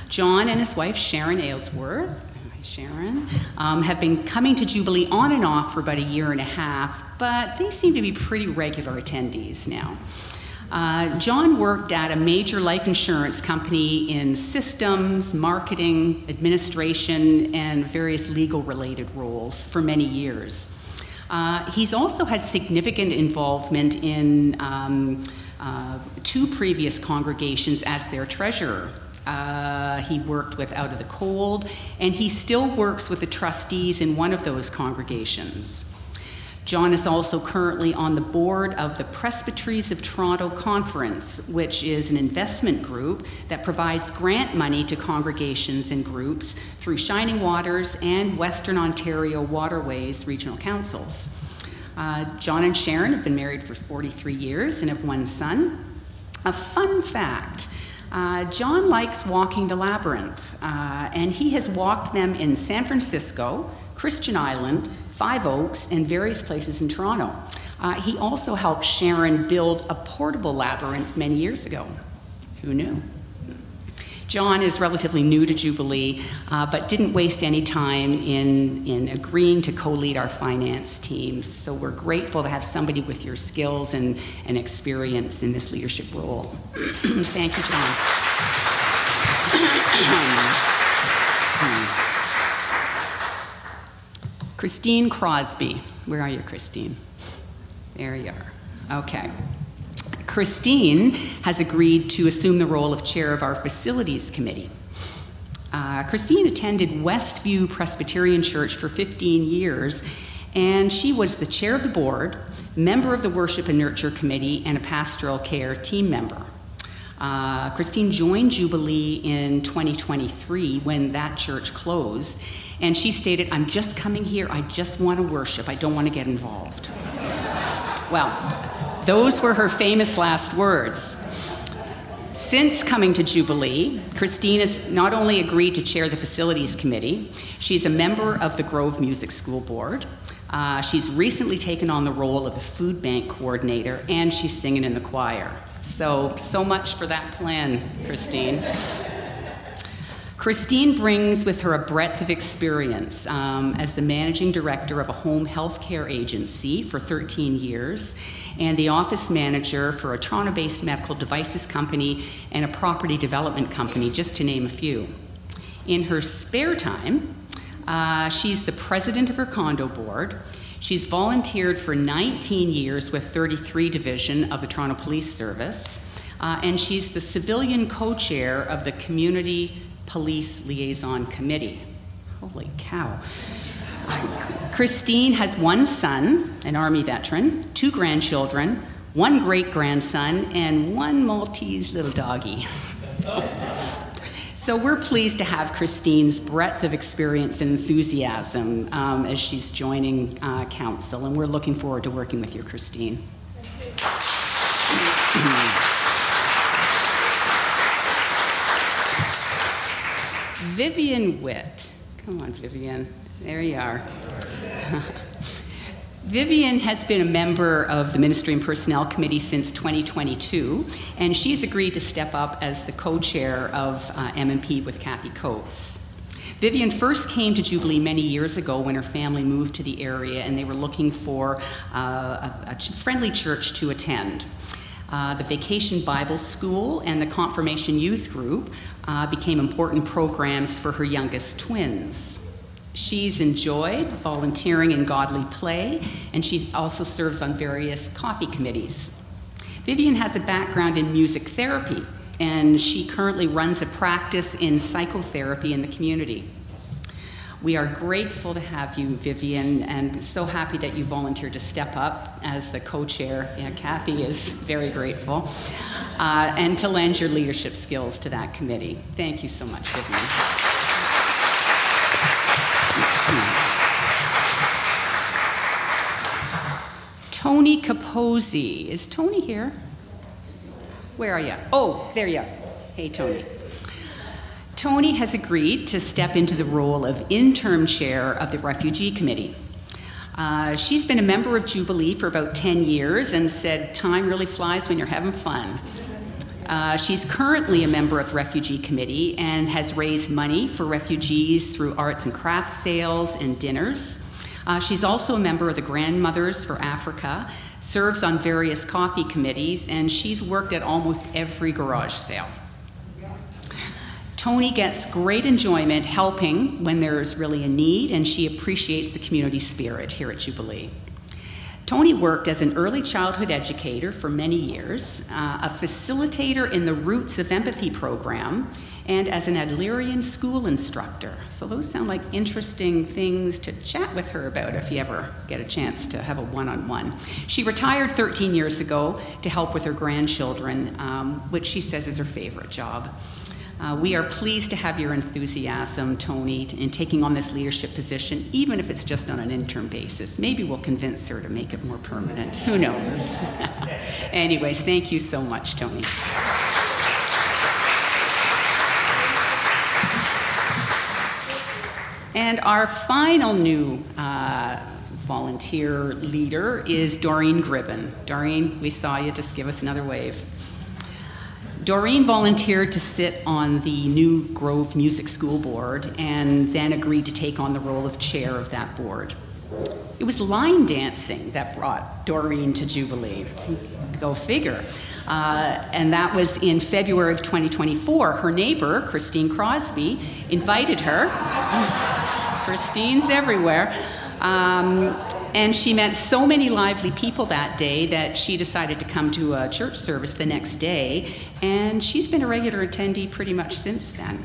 John and his wife, Sharon Aylesworth, Sharon, have been coming to Jubilee on and off for about a year and a half, but they seem to be pretty regular attendees now. John worked at a major life insurance company in systems, marketing, administration, and various legal-related roles for many years. He's also had significant involvement in 2 previous congregations as their treasurer. He worked with Out of the Cold, and he still works with the trustees in one of those congregations. John is also currently on the board of the Presbyteries of Toronto Conference, which is an investment group that provides grant money to congregations and groups through Shining Waters and Western Ontario Waterways Regional Councils. John and Sharon have been married for 43 years and have one son. A fun fact, John likes walking the labyrinth, and he has walked them in San Francisco, Christian Island, Five Oaks, and various places in Toronto. He also helped Sharon build a portable labyrinth many years ago. Who knew? John is relatively new to Jubilee, but didn't waste any time in agreeing to co-lead our finance team. So we're grateful to have somebody with your skills and experience in this leadership role. Thank you, John. Christine Crosby. Where are you, Christine? There you are. Okay. Christine has agreed to assume the role of chair of our facilities committee. Christine attended Westview Presbyterian Church for 15 years, and she was the chair of the board, member of the Worship and Nurture Committee, and a pastoral care team member. Christine joined Jubilee in 2023 when that church closed, and she stated, "I'm just coming here, I just want to worship, I don't want to get involved." Well, those were her famous last words. Since coming to Jubilee, Christine has not only agreed to chair the facilities committee, she's a member of the Grove Music School Board. She's recently taken on the role of the food bank coordinator, and she's singing in the choir. So much for that plan, Christine. Christine brings with her a breadth of experience as the managing director of a home health care agency for 13 years and the office manager for a Toronto-based medical devices company and a property development company, just to name a few. In her spare time, she's the president of her condo board. She's volunteered for 19 years with 33 Division of the Toronto Police Service, and she's the civilian co-chair of the Community Police Liaison Committee. Holy cow. Christine has one son, an Army veteran, 2 grandchildren, 1 great-grandson, and 1 Maltese little doggy. So we're pleased to have Christine's breadth of experience and enthusiasm as she's joining council, and we're looking forward to working with you, Christine. Vivian Witt. Come on, Vivian. There you are. Vivian has been a member of the Ministry and Personnel Committee since 2022, and she's agreed to step up as the co-chair of M&P with Kathy Coates. Vivian first came to Jubilee many years ago when her family moved to the area and they were looking for a friendly church to attend. The Vacation Bible School and the Confirmation Youth Group became important programs for her youngest twins. She's enjoyed volunteering in godly play, and she also serves on various coffee committees. Vivian has a background in music therapy, and she currently runs a practice in psychotherapy in the community. We are grateful to have you, Vivian, and so happy that you volunteered to step up as the co-chair. Yeah, Kathy is very grateful, and to lend your leadership skills to that committee. Thank you so much, Vivian. Tony Capozzi. Is Tony here? Where are you? Oh, there you are. Hey, Tony. Tony has agreed to step into the role of interim chair of the Refugee Committee. She's been a member of Jubilee for about 10 years and said time really flies when you're having fun. She's currently a member of the Refugee Committee and has raised money for refugees through arts and crafts sales and dinners. She's also a member of the Grandmothers for Africa, serves on various coffee committees, and she's worked at almost every garage sale. Tony gets great enjoyment helping when there's really a need, and she appreciates the community spirit here at Jubilee. Tony worked as an early childhood educator for many years, a facilitator in the Roots of Empathy program, and as an Adlerian school instructor. So those sound like interesting things to chat with her about if you ever get a chance to have a one-on-one. She retired 13 years ago to help with her grandchildren, which she says is her favorite job. We are pleased to have your enthusiasm, Tony, in taking on this leadership position, even if it's just on an interim basis. Maybe we'll convince her to make it more permanent. Who knows? Anyways, thank you so much, Tony. And our final new volunteer leader is Doreen Gribben. Doreen, we saw you. Just give us another wave. Doreen volunteered to sit on the new Grove Music School Board and then agreed to take on the role of chair of that board. It was line dancing that brought Doreen to Jubilee. Go figure. And that was in February of 2024. Her neighbor, Christine Crosby, invited her. Christine's everywhere. And she met so many lively people that day that she decided to come to a church service the next day, and she's been a regular attendee pretty much since then.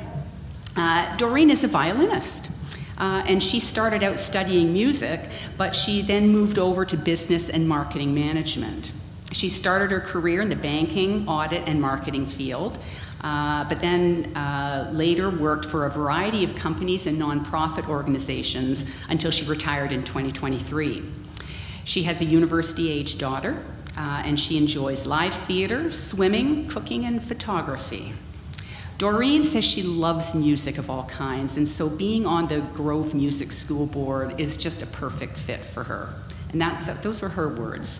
Doreen is a violinist, and she started out studying music, but she then moved over to business and marketing management. She started her career in the banking, audit, and marketing field, but then later worked for a variety of companies and nonprofit organizations until she retired in 2023. She has a university-age daughter, and she enjoys live theater, swimming, cooking, and photography. Doreen says she loves music of all kinds, and so being on the Grove Music School Board is just a perfect fit for her. And those were her words.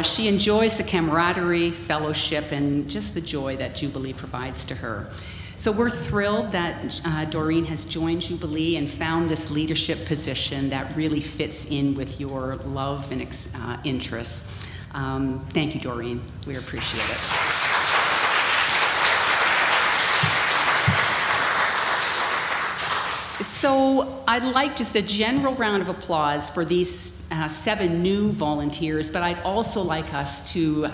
She enjoys the camaraderie, fellowship, and just the joy that Jubilee provides to her. So we're thrilled that Doreen has joined Jubilee and found this leadership position that really fits in with your love and interests. Thank you, Doreen. We appreciate it. So I'd like just a general round of applause for these 7 new volunteers, but I'd also like us to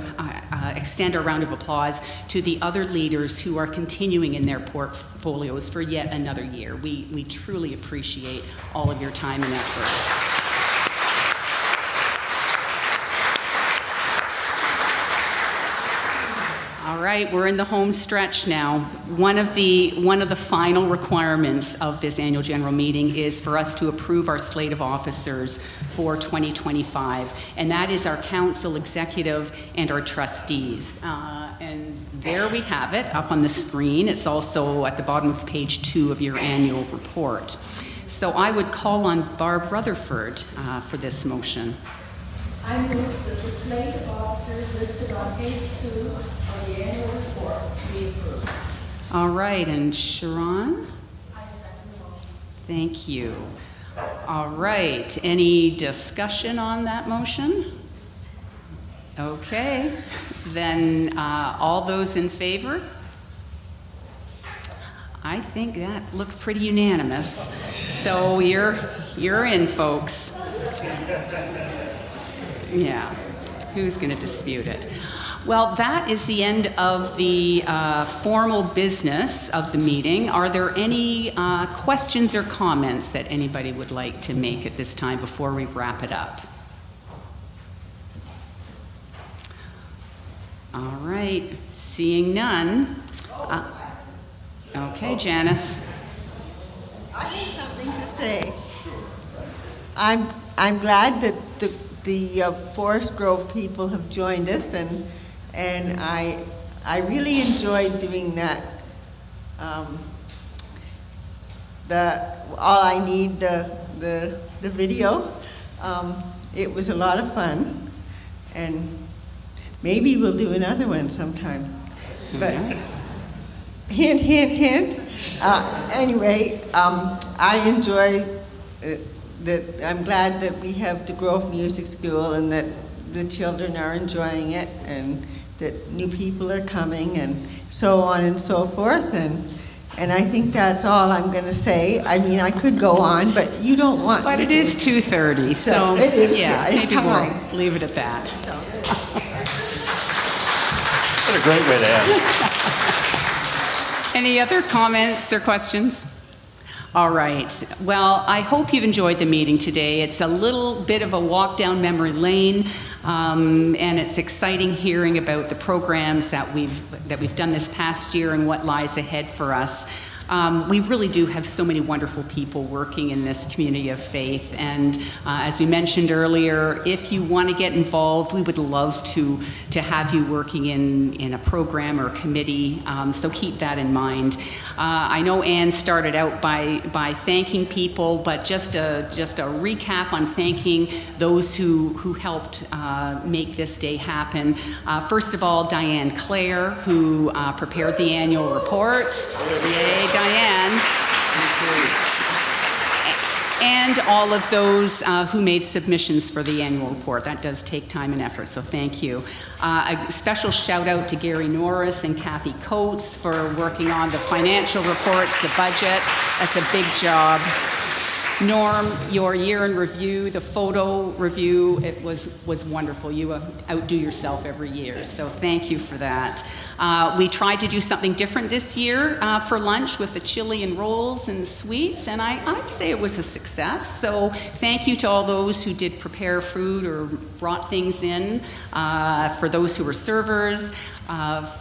extend our round of applause to the other leaders who are continuing in their portfolios for yet another year. We truly appreciate all of your time and effort. All right, we're in the home stretch now. One of the final requirements of this annual general meeting is for us to approve our slate of officers for 2025, and that is our council executive and our trustees. And there we have it up on the screen. It's also at the bottom of page 2 of your annual report. So I would call on Barb Rutherford for this motion. I move that the slate of officers listed on page 2 of the annual report be approved. All right, and Sharon? I second the motion. Thank you. All right, any discussion on that motion? Okay, then all those in favor? I think that looks pretty unanimous. So you're in, folks. Yeah, who's going to dispute it? Well, that is the end of the formal business of the meeting. Are there any questions or comments that anybody would like to make at this time before we wrap it up? All right, seeing none. Okay, Janice. I have something to say. I'm glad that the Forest Grove people have joined us, and I really enjoyed doing that. All I need the video. It was a lot of fun, and maybe we'll do another one sometime. But Yes. hint, hint, hint. Anyway, I enjoy that. I'm glad that we have the Grove Music School and that the children are enjoying it and that new people are coming and so on and so forth. And I think that's all I'm going to say. I mean, I could go on, but you don't want But it is 2:30, so it is, yeah, it's maybe time. we'll leave it at that. What a great way to end. Any other comments or questions? All right. Well, I hope you've enjoyed the meeting today. It's a little bit of a walk down memory lane, and it's exciting hearing about the programs that we've done this past year and what lies ahead for us. We really do have so many wonderful people working in this community of faith, and as we mentioned earlier, if you want to get involved, we would love to have you working in a program or committee, so keep that in mind. I know Anne started out by thanking people, but just a recap on thanking those who helped make this day happen. First of all, Diane Clare, who prepared the annual report. Yay, Diane. And all of those who made submissions for the annual report. That does take time and effort, so thank you. A special shout out to Gary Norris and Kathy Coates for working on the financial reports, the budget. That's a big job. Norm, your year in review, the photo review, it was wonderful. You outdo yourself every year, so thank you for that. We tried to do something different this year for lunch with the chili and rolls and sweets, and I'd say it was a success. So thank you to all those who did prepare food or brought things in, for those who were servers,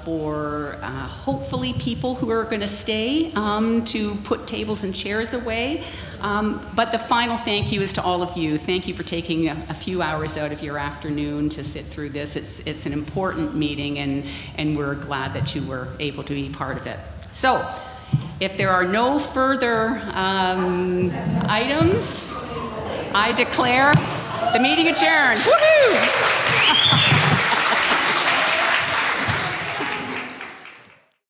for hopefully people who are going to stay to put tables and chairs away. But the final thank you is to all of you. Thank you for taking a few hours out of your afternoon to sit through this. It's an important meeting, and we're glad that you were able to be part of it. So, if there are no further items, I declare the meeting adjourned. Woohoo!